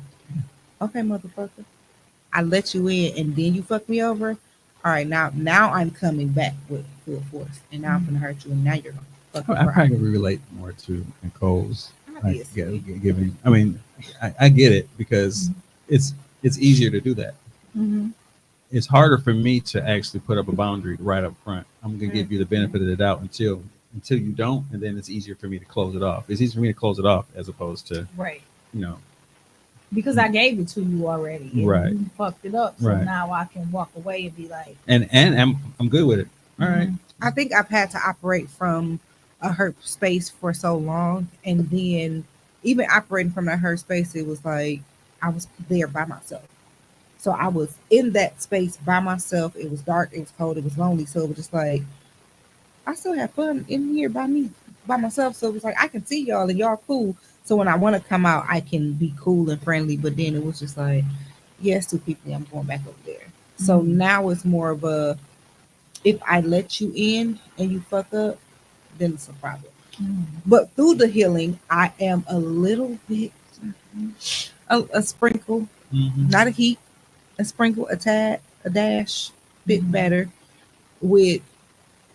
okay, motherfucker, I let you in and then you fuck me over. All right, now I'm coming back with full force, and now I'm gonna hurt you, and now you're gonna fucking I cry. probably relate more to Nicole's Obviously. giving. I mean, I get it because it's easier to do that. Mhm. It's harder for me to actually put up a boundary right up front. I'm gonna give you the benefit of the doubt until you don't, and then it's easier for me to close it off. It's easier for me to close it off as opposed to Right. you know Because I gave it to you already. And Right. you fucked it up. So Right. now I can walk away and be like, and I'm good with it. All right. I think I've had to operate from a hurt space for so long, and then even operating from that hurt space, it was like I was there by myself. So I was in that space by myself. It was dark, it was cold, it was lonely. So it was just like I still have fun in here by myself. So it was like I can see y'all and y'all cool. So when I want to come out, I can be cool and friendly. But then it was just like, yes, two people, I'm going back over there. So now it's more of a if I let you in and you fuck up, then it's a problem. But through the healing, I am a little bit a sprinkle, Mhm. not a heap, a sprinkle, a tad, a dash, bit better with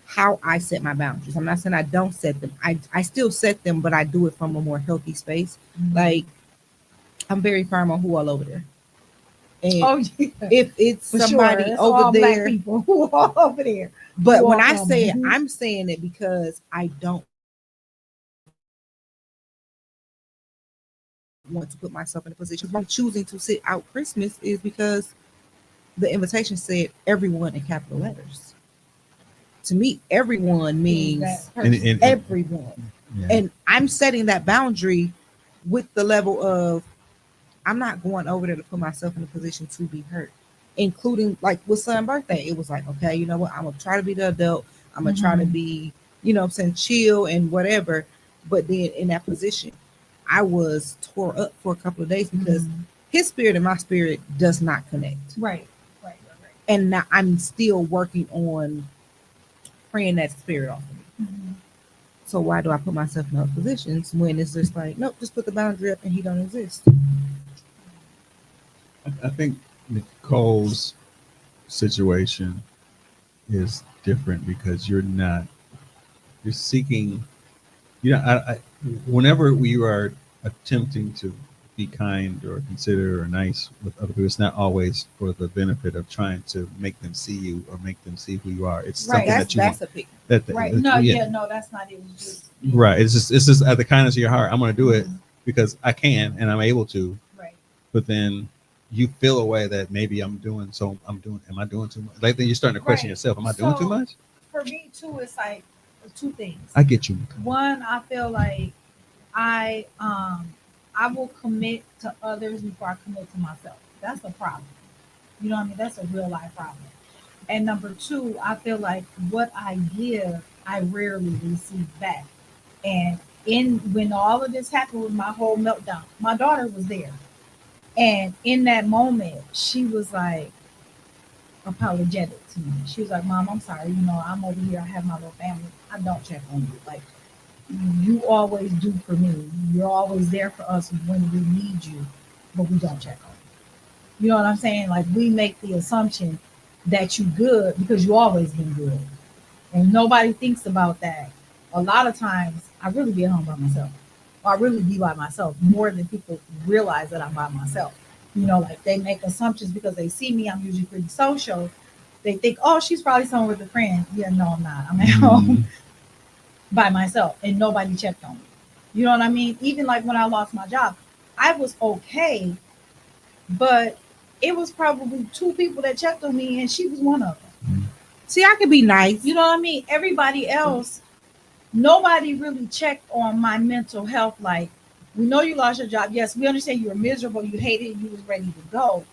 how I set my boundaries. I'm not saying I don't set them. I still set them, but I do it from a more healthy space. Like I'm very firm on who all over there. And oh, yeah. if it's For somebody sure. It's over all black there, people who are over there. but who when are I say it, coming. I'm saying it because I don't want to put myself in a position. I'm choosing to sit out Christmas is because the invitation said everyone in capital letters. To me, everyone means That And, person. and, and everyone. yeah. And I'm setting that boundary with the level of I'm not going over there to put myself in a position to be hurt, including like with son's birthday. It was like, okay, you know what? I'm gonna try to be the adult. I'm gonna try to be, you know what I'm saying, chill and whatever. But then in that position, I was tore up for a couple of days because his spirit and my spirit does not connect. Right. And now I'm still working on praying that spirit off of me. So why do I put myself in those positions when it's just like, nope, just put the boundary up and he don't exist. I think Nicole's situation is different because you're seeking, whenever we are attempting to be kind or considerate or nice with other people, it's not always for the benefit of trying to make them see you or make them see who you are. It's something that you want. That's a pick. Right. that- No, yeah. no, that's not it. It's just, Right. It's just at the kindness of your heart. I'm going to do it because I can and I'm able to. right. But then you feel a way that maybe am I doing too much? Like then you're starting to question Right. yourself. Am I doing too So- much? For me too, it's like two things. I get you. One, I feel like I will commit to others before I commit to myself. That's a problem. You know what I mean? That's a real life problem. And number two, I feel like what I give, I rarely receive back. And when all of this happened with my whole meltdown, my daughter was there. And in that moment, she was like apologetic to me. She was like, Mom, I'm sorry, I'm over here, I have my little family. I don't check on you. Like you always do for me. You're always there for us when we need you, but we don't check on you. You know what I'm saying? Like we make the assumption that you good because you always been good. And nobody thinks about that. A lot of times I really be at home by myself. Or I really be by myself more than people realize that I'm by myself. Like they make assumptions because they see me. I'm usually pretty social. They think, oh, she's probably somewhere with a friend. Yeah, no, I'm not. I'm at home by myself and nobody checked on me. You know what I mean? Even like when I lost my job, I was okay, but it was probably two people that checked on me and she was one of them. See, I could be nice. You know what I mean? Everybody else, nobody really checked on my mental health. Like, we know you lost your job. Yes, we understand you were miserable, you hated it, you was ready to go.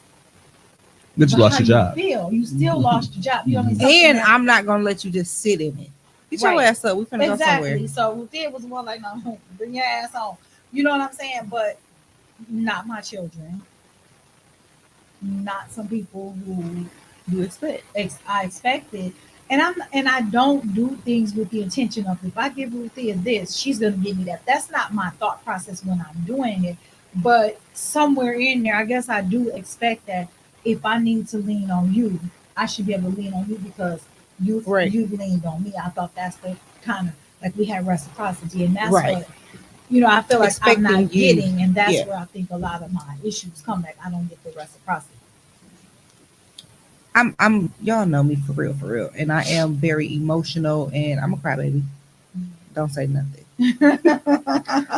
But you lost your job. Feel you still lost your job. You know what I mean? And I'm not gonna let you just sit in it. Get your Right. ass up. We finna go somewhere. Exactly. So Ruthia was the one like, no, bring your ass on. You know what I'm saying? But not my children. Not some people who You expect. I expected. And I don't do things with the intention of if I give Ruthia this, she's gonna give me that. That's not my thought process when I'm doing it. But somewhere in there, I guess I do expect that if I need to lean on you, I should be able to lean on you because you've leaned on me. I thought that's the kind of like we had reciprocity, and that's Right. what I feel like Expecting I'm not you. getting, and that's Yeah. where I think a lot of my issues come back. I don't get the reciprocity. I'm y'all know me for real, and I am very emotional, and I'm a crybaby. Don't say nothing.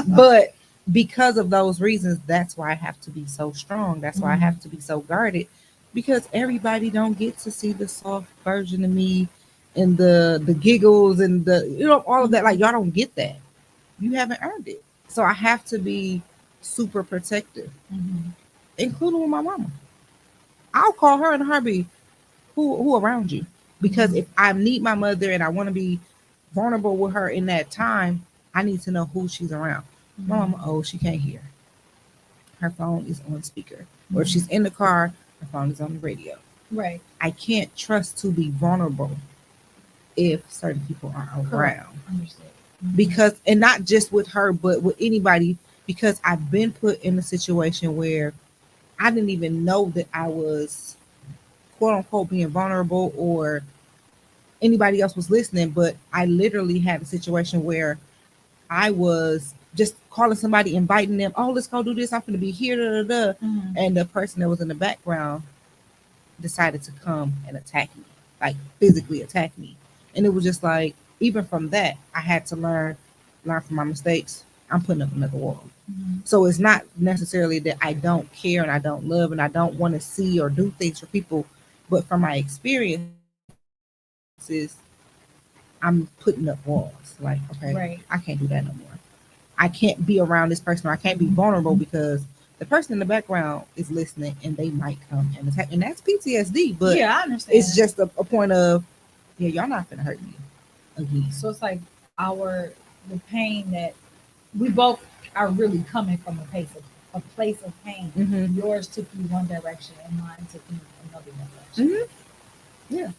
But because of those reasons, that's why I have to be so strong. That's why I have to be so guarded, because everybody don't get to see the soft version of me and the giggles and the all of that. Like, y'all don't get that. You haven't earned it. So I have to be super protective, including with my mama. I'll call her in a heartbeat. Who around you? Because if I need my mother and I want to be vulnerable with her in that time, I need to know who she's around. My mama, she can't hear. Her phone is on speaker. Or if she's in the car, her phone is on the radio. Right. I can't trust to be vulnerable if certain people aren't around. Understood. Because, and not just with her, but with anybody, because I've been put in a situation where I didn't even know that I was quote unquote being vulnerable or anybody else was listening, but I literally had a situation where I was just calling somebody, inviting them, let's go do this, I'm gonna be here, and the person that was in the background decided to come and attack me, like physically attack me. And it was just like, even from that, I had to learn from my mistakes. I'm putting up another wall. So it's not necessarily that I don't care and I don't love and I don't want to see or do things for people, but from my experiences, I'm putting up walls. Like, okay, Right. I can't do that no more. I can't be around this person, or I can't be vulnerable because the person in the background is listening and they might come and attack. And that's PTSD, but yeah, I understand. it's just a point of, y'all not gonna hurt me again. So it's like the pain that we both are really coming from a place of pain. Yours took you one direction and mine took you another direction. Yeah.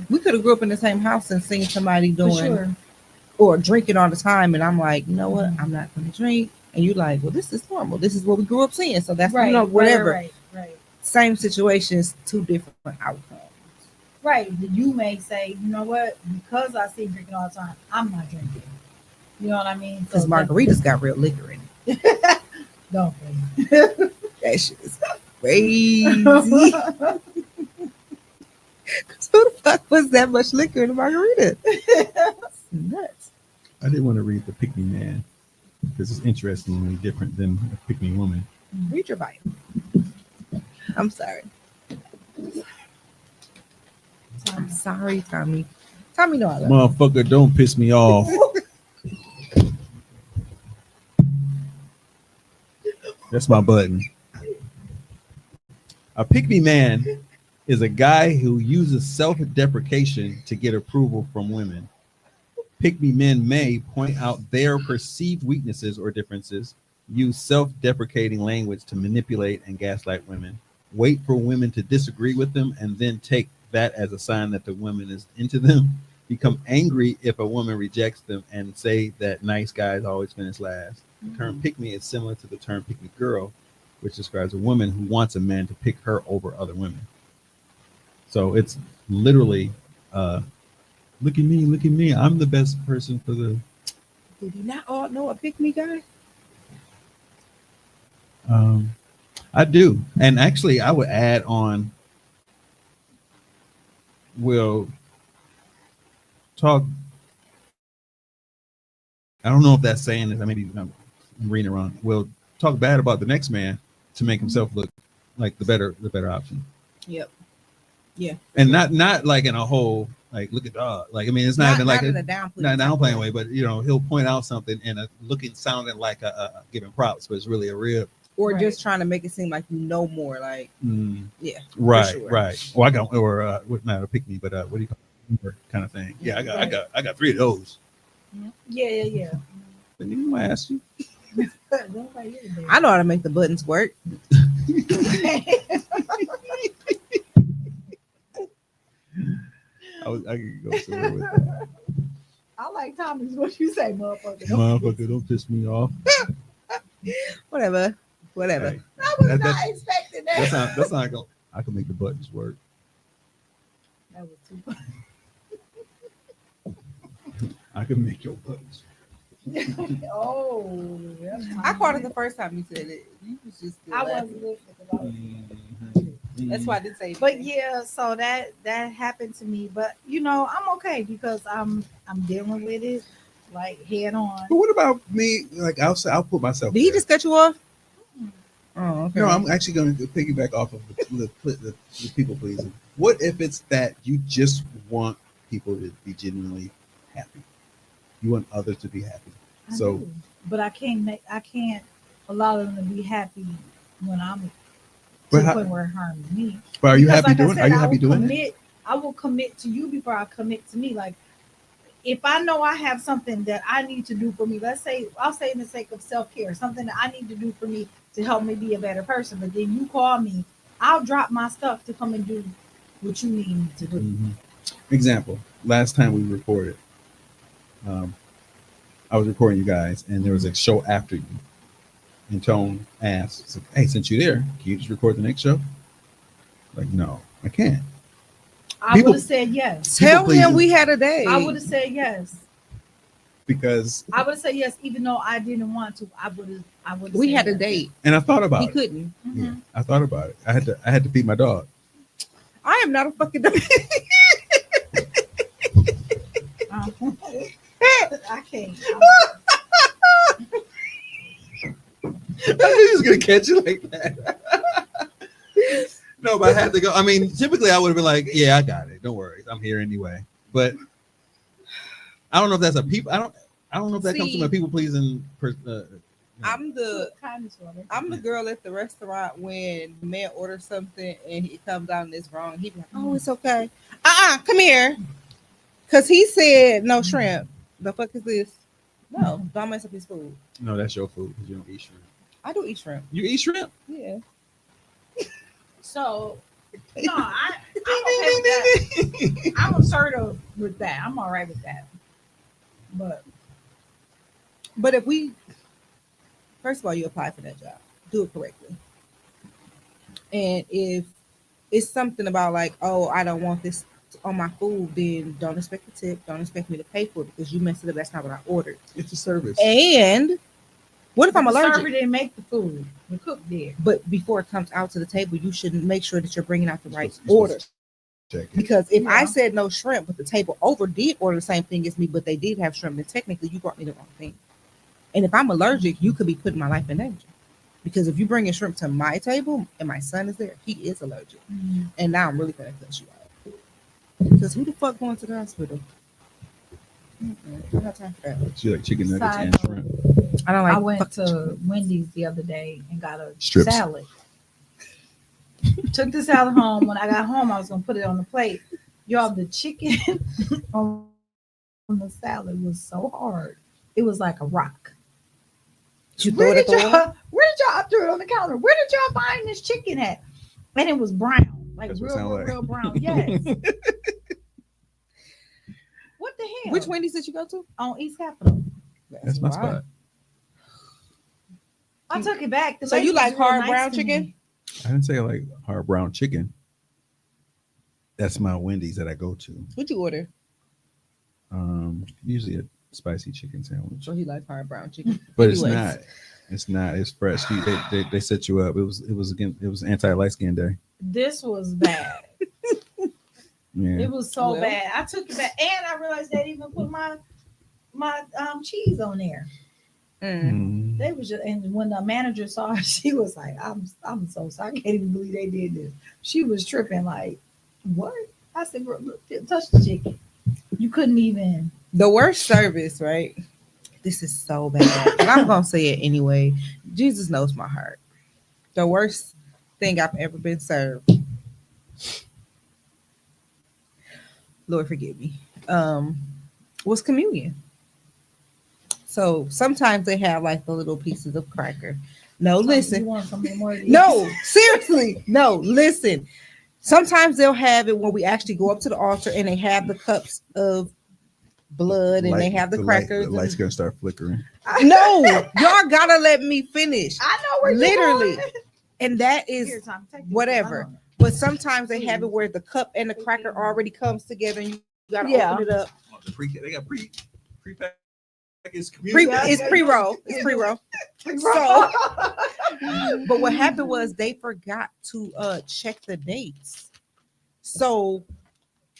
We could have grew up in the same house and seen somebody For doing sure. or drinking all the time, and I'm like, you know what? I'm not going to drink. And you're like, well, this is normal. This is what we grew up seeing. So that's right, whatever. Right. Same situations, two different outcomes. Right. You may say, you know what? Because I see him drinking all the time, I'm not drinking. You know what I mean? Because margaritas got real liquor in it. Don't That shit is crazy. Who the fuck was that much liquor in a margarita? Nuts. I didn't want to read the Pick Me Man because it's interestingly different than a Pick Me Woman. Read your bio. I'm sorry. I'm sorry, Tommy. Tommy, no, I love Motherfucker, don't piss me off. That's my button. A Pick Me Man is a guy who uses self-deprecation to get approval from women. Pick Me men may point out their perceived weaknesses or differences, use self-deprecating language to manipulate and gaslight women, wait for women to disagree with them, and then take that as a sign that the woman is into them, become angry if a woman rejects them, and say that nice guys always finish last. The term pick me is similar to the term pick me girl, which describes a woman who wants a man to pick her over other women. So it's literally, look at me, I'm the best person for the... Did you not all know a pick me guy? I do. And actually, I would add on, we'll talk, I don't know if that's saying this, maybe I'm reading it wrong. We'll talk bad about the next man to make himself look like the better option. Yep. Yeah. And not like in a whole, like, look at like, I mean, it's not even like in a a downplaying way, but he'll point out something and sounding like a giving props, but it's really a real, or just trying to make it seem like you know more, like yeah, right, sure. right. Or I got, or not a pick me, but what do you call it, kind of thing? Yeah, I got 3 of those. Yeah. But you know, I asked you. I know how to make the buttons work. I could go somewhere with that. I like Tommy's what you say, motherfucker. Motherfucker, don't piss me off. Whatever. Hey, I was not expecting that. That's not going. I can make the buttons work. That was too funny. I I can make your butt. Oh, that's I caught it the first time you said it. You was just still I laughing. wasn't listening because I was. That's why I didn't say. But yeah, so that happened to me. But you know, I'm okay because I'm dealing with it like head on. But what about me? Like I'll put myself. Did he there. just cut you off? Oh, okay. No, I'm actually going to piggyback off of the people pleasing. What if it's that you just want people to be genuinely happy? You want others to be happy. I So, do. But I can't allow them to be happy when I'm to But the how- point where it harms me. but are you Because happy like I doing? said, Are you I happy will doing it? commit. I will commit to you before I commit to me. Like if I know I have something that I need to do for me, let's say I'll say in the sake of self-care, something that I need to do for me to help me be a better person. But then you call me, I'll drop my stuff to come and do what you need me to do. Mhm. Example: last time we recorded, I was recording you guys, and there was a show after you. And Tone asked, so, "Hey, since you're there, can you just record the next show?" Like, no, I can't. I People- would have said yes. Tell pleasing. him we had a day. I would have said yes. Because I would say yes, even though I didn't want to. I would. We said had a yes. date. and I thought about He it. couldn't. Mhm. Yeah, I thought about it. I had to feed my dog. I am not a fucking dog. I can't. I knew he was gonna catch you like that. No, but I had to go. I mean, typically I would have been like, "Yeah, I got it. Don't worry, I'm here anyway." But I don't know if that's a people. I don't know if that comes See, from a people pleasing. I'm the Kindness water. I'm the girl at the restaurant when the man orders something and he comes out and it's wrong. He be like, "Oh, it's okay. Come here," because he said no shrimp. The fuck is this? No, don't mess up his food. No, that's your food because you don't eat shrimp. I do eat shrimp. You eat shrimp? Yeah. So no, I'm okay with that. I'm assertive with that. I'm all right with that. But if we, first of all, you apply for that job, do it correctly. And if it's something about like, oh, I don't want this on my food, then don't expect a tip. Don't expect me to pay for it because you messed it up. That's not what I ordered. It's a service. And what if I'm the allergic? server didn't make the food. The cook did. But before it comes out to the table, you should make sure that you're bringing out the right You're supposed order. to check it. Because if I Yeah. said no shrimp, but the table over did order the same thing as me, but they did have shrimp, then technically you brought me the wrong thing. And if I'm allergic, you could be putting my life in danger. Because if you bring a shrimp to my table and my son is there, he is allergic. And now I'm really gonna cut you out. Because who the fuck going to the hospital? I don't have time for that. She like chicken nuggets Side and note. shrimp. I don't like I went to Wendy's the other day and got a Strips. salad. Took the salad home. When I got home, I was gonna put it on the plate. Y'all, the chicken on the salad was so hard. It was like a rock. You throw it at the wall? Where did y'all I threw it on the counter? Where did y'all find this chicken at? And it was brown, like That's what it real, sound real, like. real brown. Yes. What the hell? Which Wendy's did you go to? On East Capitol. That's my spot. I took it back. The So lady you was like real hard nice brown to chicken? me. I didn't say I like hard brown chicken. That's my Wendy's that I go to. What'd you order? Usually a spicy chicken sandwich, So he likes hard brown chicken. but it's Anyways. not. It's not. It's fresh. They set you up. It was anti-light skin day. This was bad. Yeah. It was so Well. bad. I took it back, and I realized they didn't even put my cheese on there. Mm. They was just, and when the manager saw it, she was like, "I'm so sorry. I can't even believe they did this." She was tripping. Like, what? I said, "Girl, look, touch the chicken." You couldn't even. The worst service, right? This is so bad. And I'm gonna say it anyway. Jesus knows my heart. The worst thing I've ever been served. Lord forgive me. Was communion. So sometimes they have like the little pieces of cracker. No, You listen. want something more? Than No, seriously. No, listen. Sometimes they'll have it when we actually go up to the altar and they have the cups of blood and they have the crackers. The light's gonna start flickering. No, y'all gotta let me finish. I know where Literally. you're going. And that is Here, Tom, take this. whatever. But sometimes they have it where the cup and the cracker already comes together and you gotta Yeah. open it up. They got pre. It's community. It's pre-roll. It's pre-roll. So, but what happened was they forgot to check the dates. So,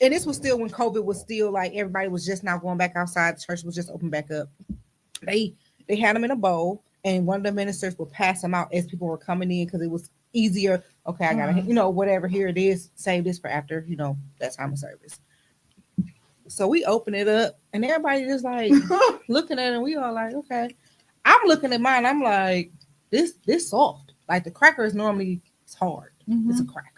and this was still when COVID was still like everybody was just now going back outside. The church was just open back up. They had them in a bowl, and one of the ministers would pass them out as people were coming in because it was easier. Okay, I gotta, whatever. Here it is. Save this for after, that time of service. So we open it up, and everybody just like looking at it. And we all like, okay. I'm looking at mine. I'm like, this soft. Like the cracker is normally it's hard. Mm-hmm. It's a cracker.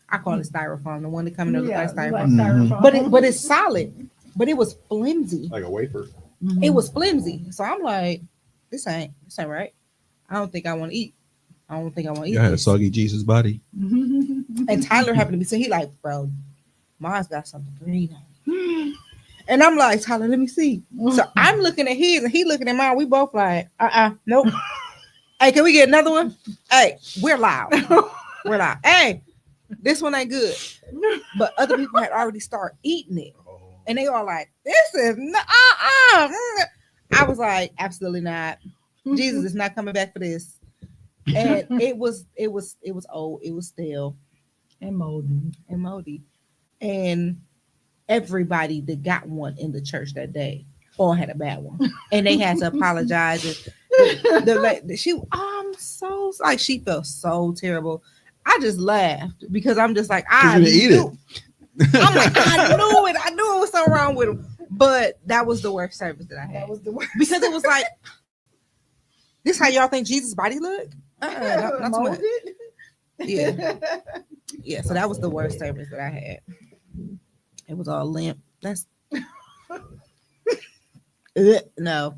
I call it styrofoam. The one that comes in look like styrofoam. Mm-hmm. But it's solid. But it was flimsy. Like a wafer. Mm-hmm. It was flimsy. So I'm like, this ain't right. I don't think I want to eat. You had a soggy Jesus body. And Tyler happened to be saying, he like, bro, mine's got something green on it. And I'm like, Tyler, let me see. So I'm looking at his and he looking at mine. We both like, nope. Hey, can we get another one? Hey, we're loud. We're loud. Hey, this one ain't good. But other people had already started eating it. And they all like, this is not, I was like, absolutely not. Jesus is not coming back for this. And it was old. It was stale. And moldy. And everybody that got one in the church that day all had a bad one. And they had to apologize. And I'm so like, she felt so terrible. I just laughed because I'm just like, I didn't eat it. I'm like, I knew it. I knew it was something wrong with him. But that was the worst service that I had. That was the worst. Because it was like, this how y'all think Jesus' body look? Not too much. Yeah. So that was the worst service that I had. It was all limp. That's no.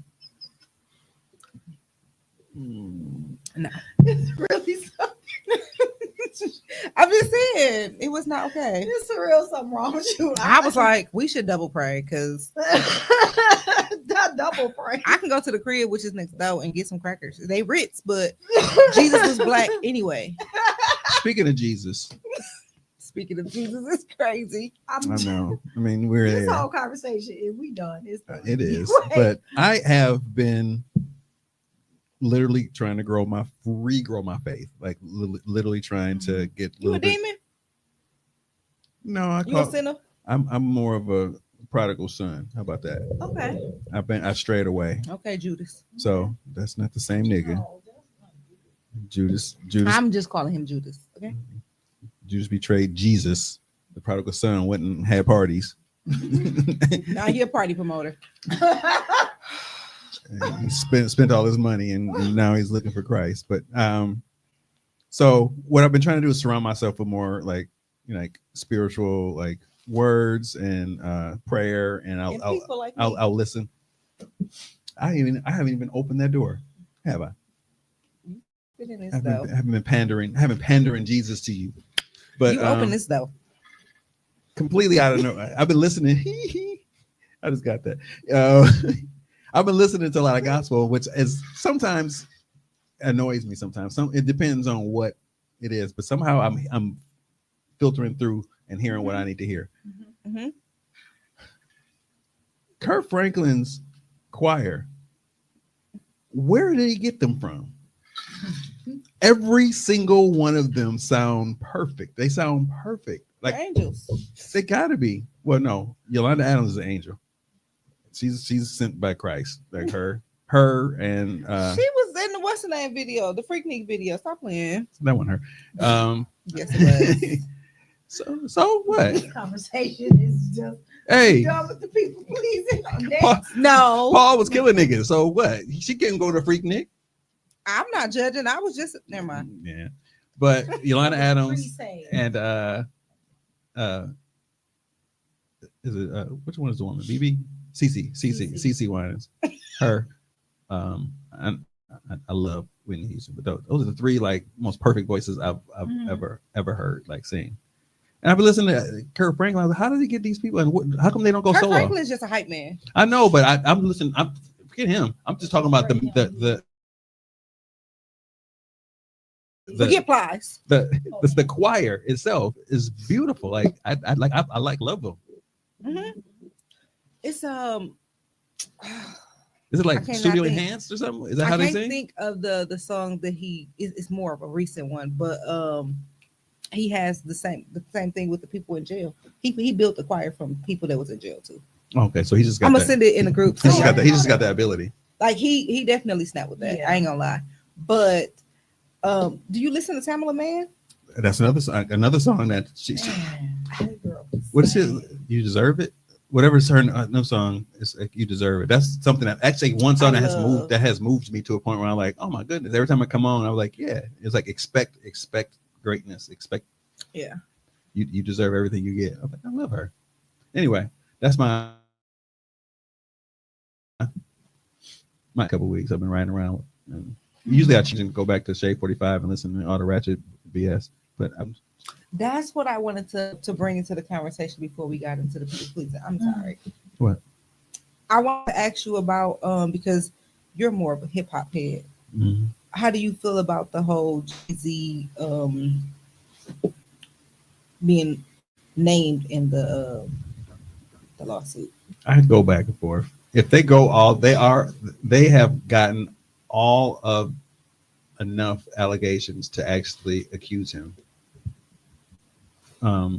No. It's really something. I'm just saying it was not okay. It's real something wrong with you. I was like, we should double pray because double pray. I can go to the crib, which is next door, and get some crackers. They Ritz, but Jesus was black anyway. Speaking of Jesus, it's crazy. I know. I mean, we're this there. whole conversation is we done. It's done. It is, but I have been literally trying to regrow my faith, like literally trying to get. You a demon? No, You a sinner? I'm more of a prodigal son. How about that? Okay. I strayed away. Okay, Judas. So that's not the same nigga. Judas. I'm just calling him Judas. Okay. Judas betrayed Jesus. The prodigal son went and had parties. Now he a party promoter. He spent all his money and now he's looking for Christ. But so what I've been trying to do is surround myself with more like spiritual like words and prayer, and I'll listen. I haven't even opened that door, have I? I haven't been pandering Jesus to you. But you open this though. Completely out of nowhere. I've been listening. I just got that. I've been listening to a lot of gospel, which is sometimes annoys me. Sometimes it depends on what it is, but somehow I'm filtering through and hearing what I need to hear. Mm-hmm. Kirk Franklin's choir. Where did he get them from? Every single one of them sound perfect. They sound perfect. Like angels. They gotta be. Well, no, Yolanda Adams is an angel. She's sent by Christ. Like her and she was in the what's the name video, the Freaknik video. Stop playing. That wasn't her. Yes, it was. So what? This conversation is just done with the people pleasing. Paul was killing niggas. So what? She can't go to Freaknik. I'm not judging. I was just never mind. Yeah, but Yolanda Adams and is it which one is the woman? BB? CC Winans. Her. I love Whitney Houston, but those are the three like most perfect voices I've ever heard like sing. And I've been listening to Kirk Franklin. I was like, how did he get these people? And how come they don't go solo? Kirk Franklin is just a hype man. I know, but I'm listening. Forget him. I'm just talking about the forget Plies. The choir itself is beautiful. Like I like love them. Mm-hmm. It's Is it I like cannot studio think. enhanced or something? Is that I how they can't sing? think of the song that it's more of a recent one, but he has the same thing with the people in jail. He built the choir from people that was in jail too. Okay, so he just got I'm gonna that. send it in the group. He just So got that. He just got that ability. like he definitely snapped with that. Yeah. I ain't gonna lie. But do you listen to Tamala Man? That's another song. Another song that she Man, that girl was what is singing. it? You deserve it. Whatever's her new song is, like, you deserve it. That's something that actually one song I that has moved me to a point where I'm like, oh my goodness. Every time I come on, I'm like, yeah. It's like expect greatness. Yeah. You deserve everything you get. I'm like, I love her. Anyway, that's my couple weeks. I've been riding around. And usually I choose to go back to Shade 45 and listen to all the ratchet BS. But That's what I wanted to bring into the conversation before we got into the people pleasing. I'm sorry. What? I want to ask you about because you're more of a hip hop head. Mhm. How do you feel about the whole Jay-Z being named in the lawsuit? I go back and forth. If they go they have gotten all of enough allegations to actually accuse him.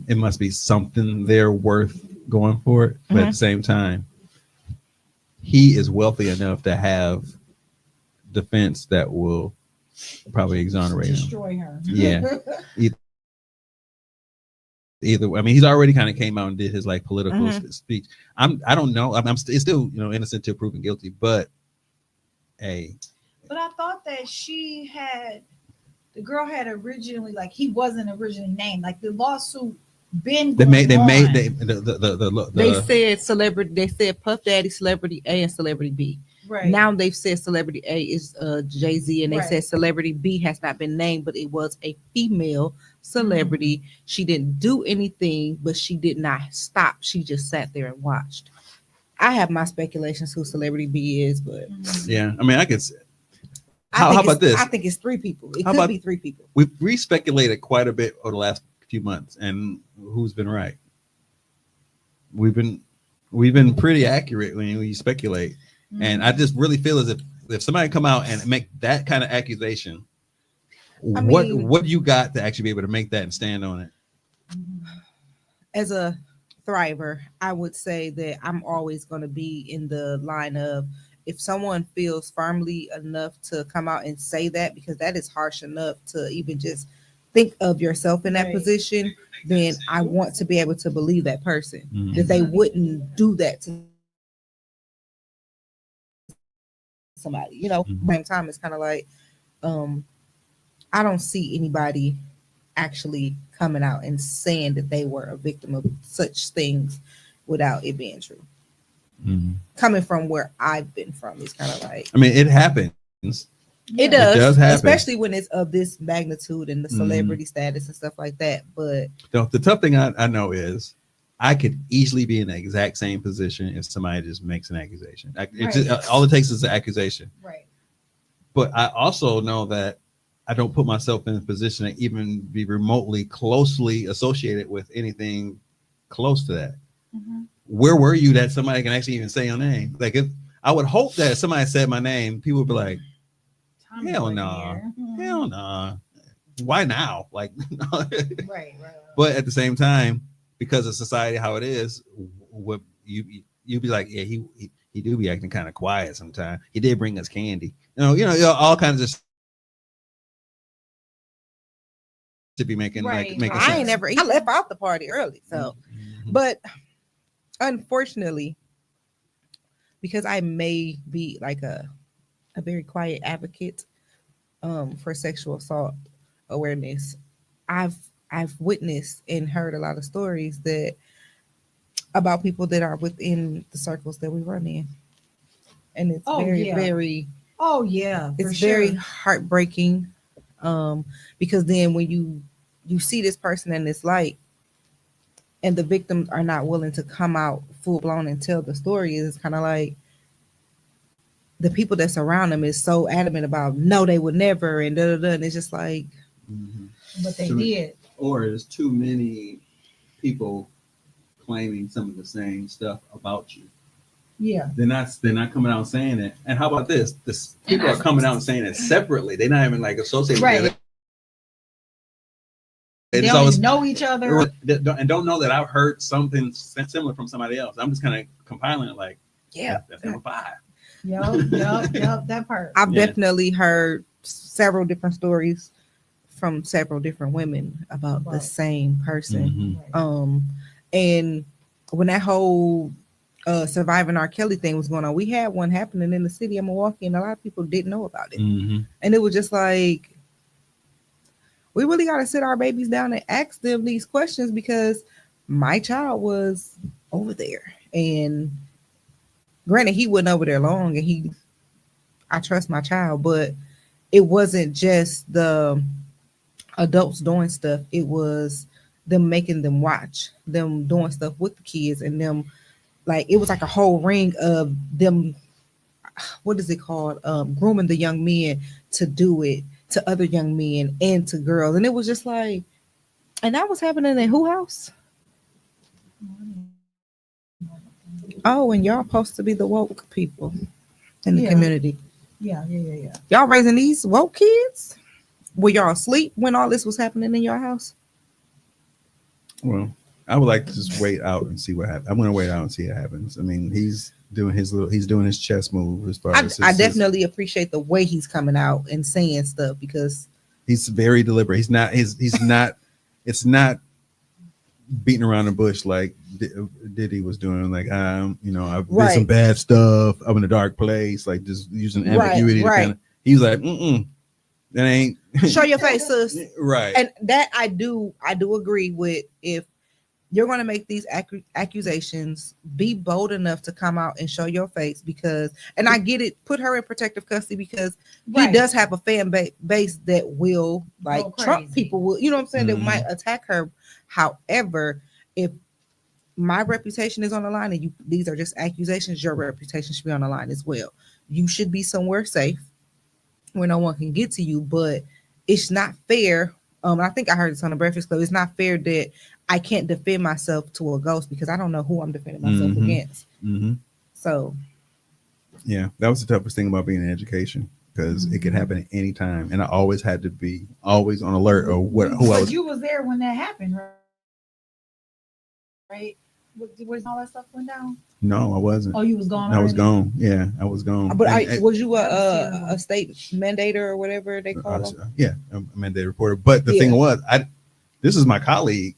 It must be something they're worth going for it. But at the same time, he is wealthy enough to have defense that will probably exonerate him. Destroy her. Yeah. Either way, I mean, he's already kind of came out and did his like political speech. I don't know. It's still innocent till proven guilty. But hey, But I thought that the girl had originally, like, he wasn't originally named. Like, the lawsuit been they going on. They said celebrity. They said Puff Daddy, Celebrity A, and Celebrity B. Right. Now they've said Celebrity A is Jay-Z, and they Right. said Celebrity B has not been named, but it was a female celebrity. She didn't do anything, but she did not stop. She just sat there and watched. I have my speculations who Celebrity B is, but yeah, I mean, I could. how about this? I think it's 3 people. It How could about- be 3 people. We've re-speculated quite a bit over the last few months, and who's been right? We've been pretty accurate when you speculate, and I just really feel as if somebody come out and make that kind of accusation, what you got to actually be able to make that and stand on it? As a thriver, I would say that I'm always going to be in the line of if someone feels firmly enough to come out and say that, because that is harsh enough to even just think of yourself in that Right. position, then I want to be able to believe that person Mhm. that they wouldn't do that to somebody. Mhm. Same time, it's kind of like I don't see anybody actually coming out and saying that they were a victim of such things without it being true. Mhm. Coming from where I've been from, it's kind of like I mean, it happens. it does happen. especially when it's of this magnitude and the celebrity status and stuff like that. But The tough thing I know is I could easily be in the exact same position if somebody just makes an accusation. All it takes is an accusation. Right. But I also know that I don't put myself in a position to even be remotely closely associated with anything close to that. Mm-hmm. Where were you that somebody can actually even say your name? Like, if I would hope that if somebody said my name, people would be like, hell no, hell no. Why now? Like, Right. But at the same time, because of society how it is, what you'd be like, yeah, he do be acting kind of quiet sometimes. He did bring us candy, all kinds of to be making Right, making right. I ain't sense. I left out the party early. So, but unfortunately, because I may be like a very quiet advocate for sexual assault awareness, I've witnessed and heard a lot of stories that about people that are within the circles that we run in, and it's very Oh yeah, it's very heartbreaking, because then when you see this person in this light and the victims are not willing to come out full blown and tell the story, it's kind of like the people that surround them is so adamant about no, they would never, and and it's just like, but they did. Or there's too many people claiming some of the same stuff about you. Yeah. They're not coming out and saying it. And how about this? People are coming out and saying it separately. They're not even like associated Right. with it. They It's don't always even know each other. and don't know that I've heard something similar from somebody else. I'm just kind of compiling it like, Yeah. that's number 5. Yup, that part. I've Yeah. definitely heard several different stories from several different women about the Right. same person. Mhm. And when that whole surviving R. Kelly thing was going on, we had one happening in the city of Milwaukee, and a lot of people didn't know about it. Mhm. And it was just like, we really got to sit our babies down and ask them these questions, because my child was over there, and granted, he wasn't over there long, and I trust my child, but it wasn't just the adults doing stuff. It was them making them watch, them doing stuff with the kids, and them, like, it was like a whole ring of them, what is it called? Grooming the young men to do it to other young men and to girls. And it was just like, and that was happening in who house? Oh, and y'all supposed to be the woke people in the Yeah. community. Yeah. Y'all raising these woke kids? Were y'all asleep when all this was happening in your house? Well, I would like to just wait out and see what happens. I'm going to wait out and see what happens. I mean, he's doing his chess move as far as I definitely appreciate the way he's coming out and saying stuff, because he's very deliberate. He's not it's not beating around the bush like Diddy was doing. Like, I did some bad stuff. I'm in a dark place. Like, just using ambiguity. Right. He's like, that ain't. Show your face, sis. Right. And that I do agree with. If you're going to make these accusations, be bold enough to come out and show your face, because, and I get it, put her in protective custody, because he does have a fan base that will, like, Trump people will, you know what I'm saying, that might attack her. However, if my reputation is on the line and these are just accusations, your reputation should be on the line as well. You should be somewhere safe where no one can get to you, but it's not fair. I think I heard this on the Breakfast Club. It's not fair that I can't defend myself to a ghost, because I don't know who I'm defending myself against. So, yeah, that was the toughest thing about being in education, because it could happen at any time, and I always had to be always on alert of who I was. You was there when that happened, right? Was all that stuff went down? No, I wasn't. Oh, you was gone. I was gone. Yeah, I was gone. But was you a state mandator or whatever they call them? Yeah, a mandated reporter. But the thing was, this is my colleague.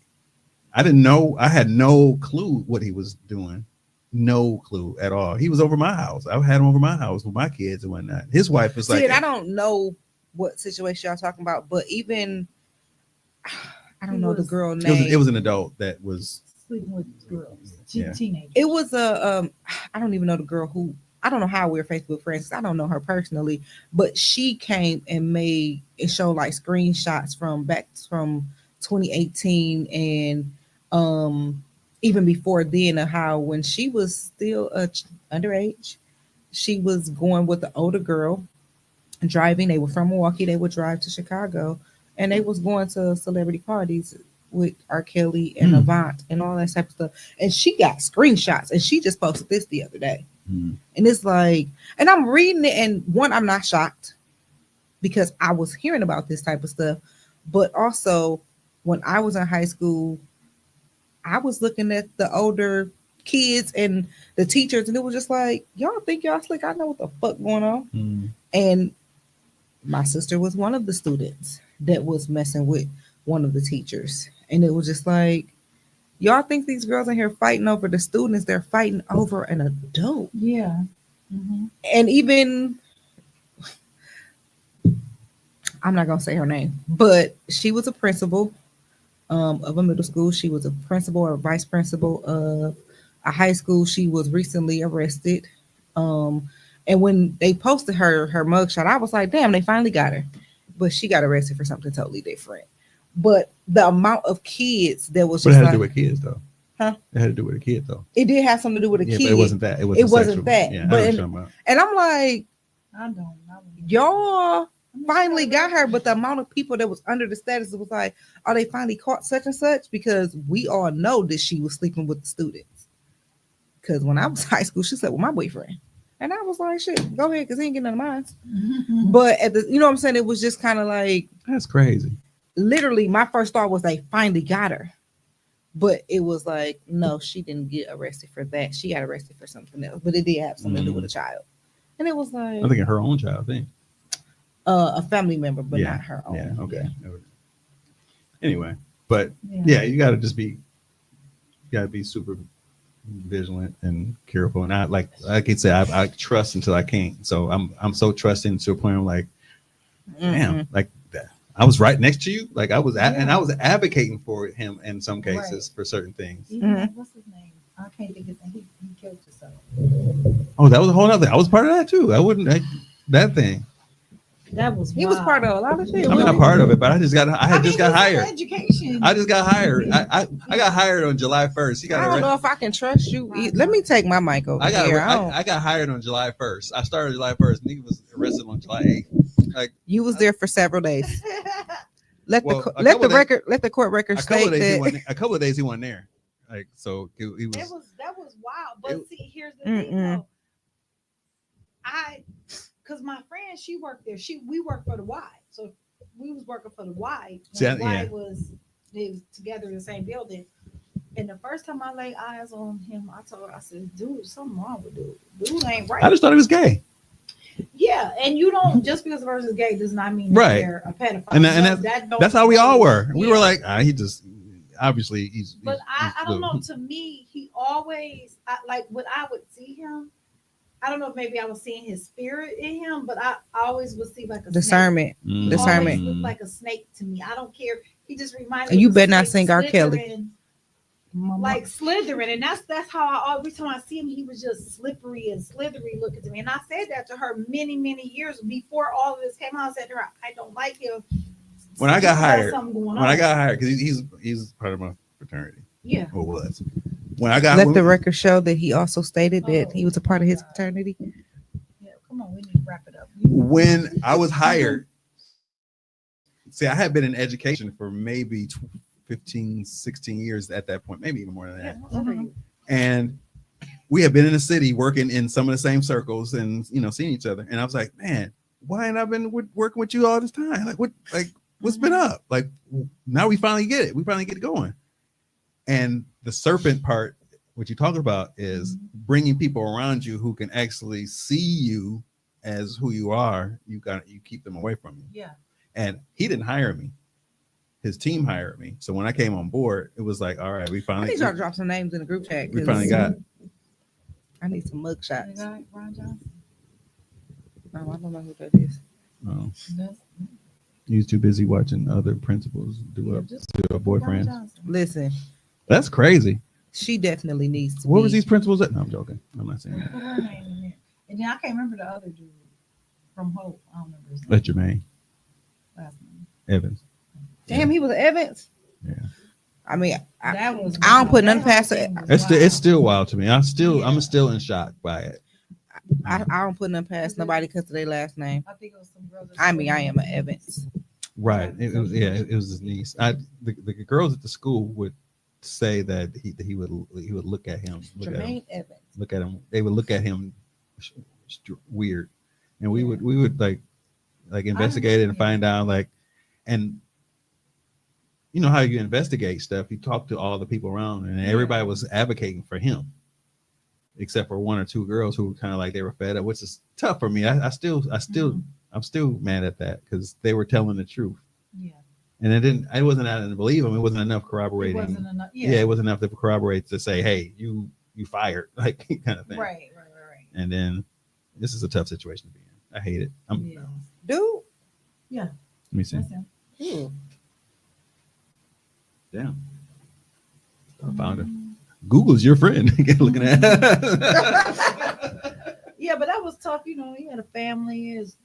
I didn't know. I had no clue what he was doing. No clue at all. He was over my house. I had him over my house with my kids and whatnot. His wife was like, I don't know what situation y'all talking about, but even I don't know the girl name. It was an adult that was sleeping with girls, Yeah. teenagers. It was a I don't even know the girl who. I don't know how we're Facebook friends. I don't know her personally, but she came and showed like screenshots from 2018 and even before then, of how when she was still underage, she was going with the older girl driving. They were from Milwaukee. They would drive to Chicago, and they was going to celebrity parties with R. Kelly and Avant and all that type of stuff. And she got screenshots, and she just posted this the other day. And it's like, and I'm reading it, and one, I'm not shocked because I was hearing about this type of stuff. But also, when I was in high school, I was looking at the older kids and the teachers, and it was just like, y'all think y'all slick? I know what the fuck going on. And my sister was one of the students that was messing with one of the teachers. And it was just like, y'all think these girls in here fighting over the students? They're fighting over an adult. Yeah. And even, I'm not going to say her name, but she was a principal of a middle school. She was a principal or vice principal of a high school. She was recently arrested. And when they posted her mugshot, I was like, damn, they finally got her. But she got arrested for something totally different. But the amount of kids that was just. But it had to do with kids, though. Huh? It had to do with a kid, though. It did have something to do with a kid. But it wasn't that. It wasn't that. Yeah, but and I'm like, y'all finally got her, but the amount of people that was under the status was like, are they finally caught such and such? Because we all know that she was sleeping with the students. Because when I was high school, she slept with my boyfriend. And I was like, shit, go ahead, because he ain't getting none of mine. Mm-hmm. But at the, you know what I'm saying? It was just kind of like, That's crazy. literally, my first thought was they finally got her. But it was like, no, she didn't get arrested for that. She got arrested for something else. But it did have something to do with a child. And it was like, I think her own child thing. A family member, but Yeah. not her own. Yeah. Okay. Yeah. Anyway, but yeah, you got to just be, you got to be super vigilant and careful. And like I say, I trust until I can't. So I'm so trusting to a point. I'm like, damn, like that. I was right next to you. Like I was, and I was advocating for him in some cases for certain things. What's his name? I can't think of his name. He killed himself. Oh, that was a whole other. I was part of that too. I wouldn't that thing. That was He was part of a lot of shit. I'm not part of it, but I just got hired. Education. I just got hired. I got hired on July 1st. I don't know if I can trust you. Let me take my mic over here. I got hired on July 1st. I started July 1st. Nigga was arrested on July 8th. Like you was there for several days. Let Well, the court record a couple state of days that. a couple of days he wasn't there. Like so he was. That was wild. But see, here's the thing though. Because my friend, she worked there. We worked for the Y. So we was working for the Y. The Y they was together in the same building. And the first time I laid eyes on him, I said, dude, something wrong with dude. Dude ain't right. I just thought he was gay. Yeah, and you don't just because a person's gay does not mean that they're a pedophile. And that's how we all were. We were like, he just obviously he's. But I don't know. To me, he always like when I would see him. I don't know if maybe I was seeing his spirit in him, but I always would see like a discernment. Snake. Discernment. Always looked like a snake to me. I don't care. He just reminded me. And you better not sing R. Kelly. Like slithering, and that's how every time I see him, he was just slippery and slithery looking to me. And I said that to her many years before all of this came out. I said to her, I don't like him. When I got hired, because he's part of my fraternity. Yeah. Or was. When I got let the record show that he also stated that he was a part of his fraternity. Yeah, come on, we need to wrap it up. When I was hired, see, I had been in education for maybe 15, 16 years at that point, maybe even more than that. And we had been in the city working in some of the same circles and seeing each other. And I was like, man, why ain't I been working with you all this time? What's been up? Like now we finally get it. We finally get it going. And the serpent part, what you're talking about is bringing people around you who can actually see you as who you are. You keep them away from you. Yeah. And he didn't hire me. His team hired me. So when I came on board, it was like, all right, we finally. I need y'all to drop some names in the group chat. We finally got. I need some mug shots. Ron Johnson? No, I don't know who that is. Oh. He was too busy watching other principals do up to her boyfriends. Listen. That's crazy. She definitely needs to What was these principals at? No, I'm joking. I'm not saying that. Put her name in there. And then I can't remember the other dude from Hope. I don't remember his name. That's Jermaine Last name. Evans. Damn, he was Evans. Yeah. I mean, I don't put none past it. It's still wild to me. I'm still in shock by it. I don't put none past nobody because of their last name. I think it was some brothers. I am an Evans. Right. It was his niece. The girls at the school would say that he would look at him. Jermaine Evans. Look at him. They would look at him weird, and we would like investigate it and find out and you know how you investigate stuff. You talk to all the people around, and everybody was advocating for him, except for one or two girls who were kind of like they were fed up, which is tough for me. I'm still mad at that because they were telling the truth. Yeah. And I wasn't out to believe them. It wasn't enough corroborating. It wasn't enough. Yeah, it wasn't enough to corroborate to say, hey, you fired, like kind of thing. Right. And then this is a tough situation to be in. I hate it. Dude. Yeah. Let me see. Ooh. Damn. I found her. Google's your friend. Looking at Yeah, but that was tough. He had a family. His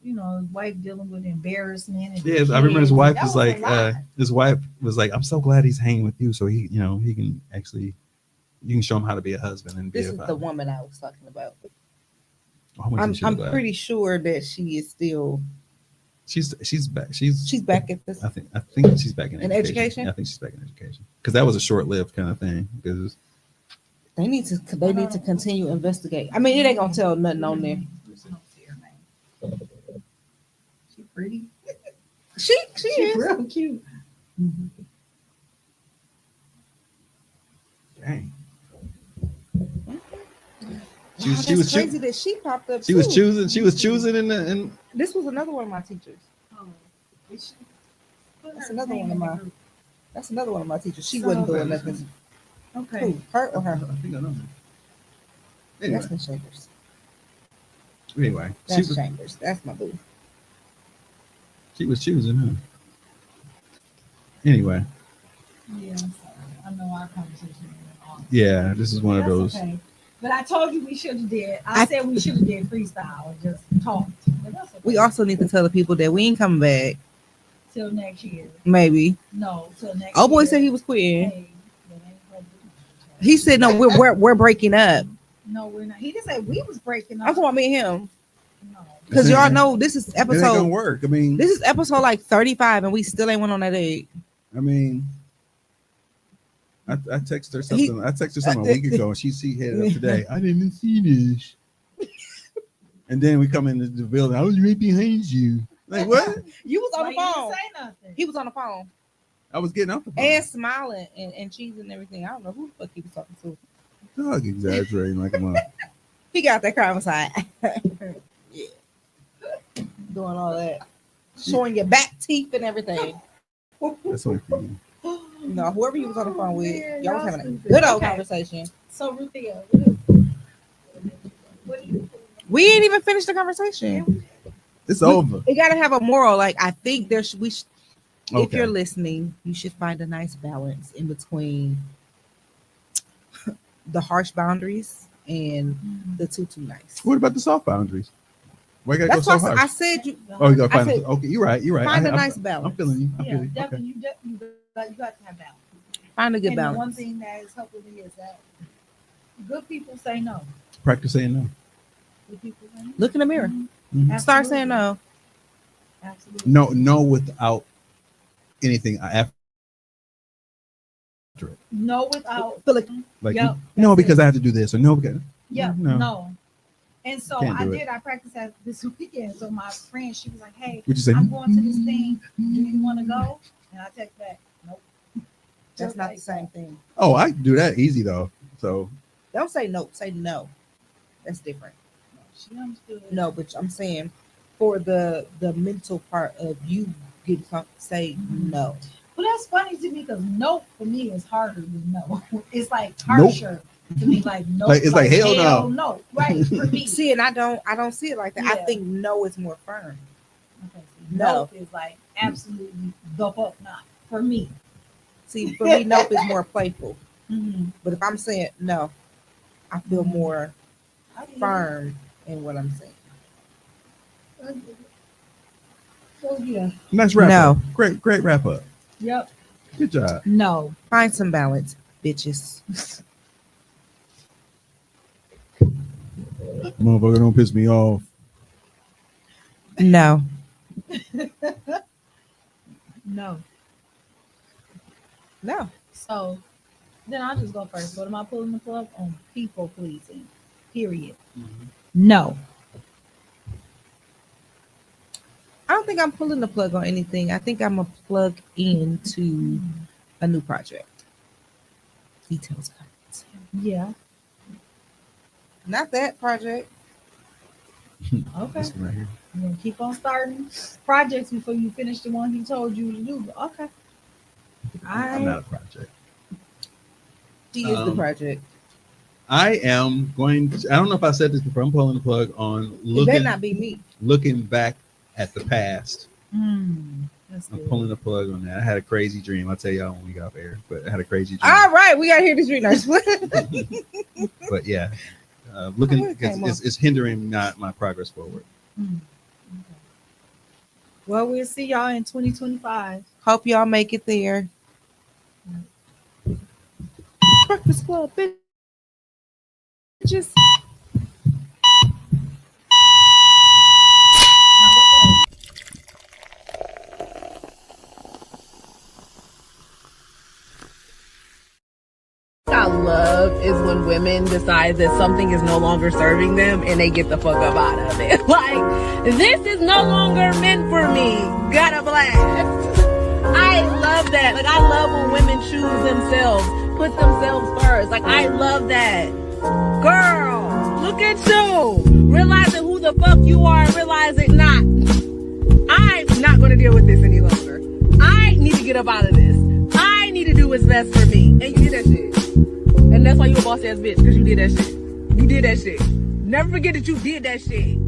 wife dealing with embarrassment. I remember his wife was like, I'm so glad he's hanging with you, so he can actually, you can show him how to be a husband and this is the woman I was talking about. I'm pretty sure that she is still. She's back. She's back at this. I think she's back in education. I think she's back in education because that was a short-lived kind of thing. Because They need to continue investigate. I mean, it ain't gonna tell nothing on there. She pretty. She is real cute. Dang. She was crazy that she popped up. She was choosing in This was another one of my teachers. Oh, That's another one of my teachers. She wasn't doing nothing. Okay. Who, her or her? I think I know. Anyway, That's Miss Chambers. anyway, That's Chambers. That's my boo. she was choosing, huh? Anyway, Yeah, I'm sorry. I know our conversation went on. yeah, this is one of those. Okay. But I told you we should have did. I said we should have did freestyle and just talked. But that's okay. We also need to tell the people that we ain't coming back. Till next year. Maybe. No, till next Oh boy year. said he was quitting. Hey, that ain't gonna do it. He said no. We're breaking up. No, we're not. He didn't say we was breaking I'm up. talking about me and him. No. Because y'all know this is It ain't gonna episode. work. I mean, This is episode like 35, and we still ain't went on that date. I mean, I texted her something. I texted her something a week ago, and she headed up today. I didn't see this. And then we come into the building. I was right behind you. Like what? You was on Why the you didn't phone. say nothing? He was on the phone I was getting off the phone. and smiling and cheesing and everything. I don't know who the fuck he was talking to. Dog exaggerating like a mother. He got that crime side. Yeah. Doing all that. Showing your back teeth and everything. That's only for you. No, whoever you was on the phone with, Man, y'all was y'all having a stupid. good old Okay. conversation. So Ruthia, what do you We ain't even finished the conversation. It's over. We gotta have a moral. Like I think there should if Okay. you're listening, you should find a nice balance in between the harsh boundaries and the too nice. What about the soft boundaries? Why you gotta That's go why so I hard? said you Oh, you gotta I find said- okay. You're right. find a I'm- nice balance. I'm feeling you. I'm Yeah, feeling you. Okay. definitely. You got to have balance. Find a good And the one balance. thing that is helping me is that good people say no. Practice saying no. Good people say no. Look in the mirror. Mhm. Start saying no. Absolutely. No, without anything after it. No without. Feel like Yep, no, that's because it. I have to do this, or no, because Yeah, No. no. And so Can't do I practiced that this weekend. So my friend, she was like, hey, would you say? I'm going to this thing. Do you want to go? And I text back, nope. That's Just not like the same thing. Oh, I can do that easy though. So Don't say no. Say no. That's different. that. She understood. No, but I'm saying for the mental part of you getting say no. Well, that's funny to me because no for me is harder than no. It's like Nope. harsher to me. Like no, Like, it's like, hell no. no. Right for me. See, and I don't see it like that. I Yeah. think no is more firm. Okay, so No. no is like absolutely the fuck not for me. See, for me, nope is more playful. Mm-hmm. But if I'm saying no, I feel more firm in what I'm saying. So yeah. nice wrap No. up. Great wrap up. Yep. Good job. No. Find some balance, bitches. Motherfucker, don't piss me off. No. No. No. So then I'll just go first. What am I pulling the plug on? People pleasing. Period. No. I don't think I'm pulling the plug on anything. I think I'm a plug into a new project. Details. Yeah. Not that project. Okay. This one right here. You're gonna keep on starting projects before you finish the one he told you to do. Okay. I'm not a project. She is the Um, project. I am going to, I don't know if I said this before. I'm pulling the plug on It better not be me. looking back at the past. That's I'm good. pulling the plug on that. I had a crazy dream. I'll tell y'all when we got off air, but I had a crazy dream. All right, we gotta hear this dream nurse. But yeah, looking Where it because came up. it's hindering not my progress forward. Okay. Well, we'll see y'all in 2025. Hope y'all make it there. Breakfast Club, bitches. I love is when women decide that something is no longer serving them and they get the fuck up out of it. Like, this is no longer meant for me. Got a blast. I love that. Like, I love when women choose themselves, put themselves first. Like, I love that. Girl, look at you. Realizing who the fuck you are and realize it not. I'm not going to deal with this any longer. I need to get up out of this. I need to do what's best for me. And you did that shit. And that's why you a boss ass bitch, because you did that shit. You did that shit. Never forget that you did that shit.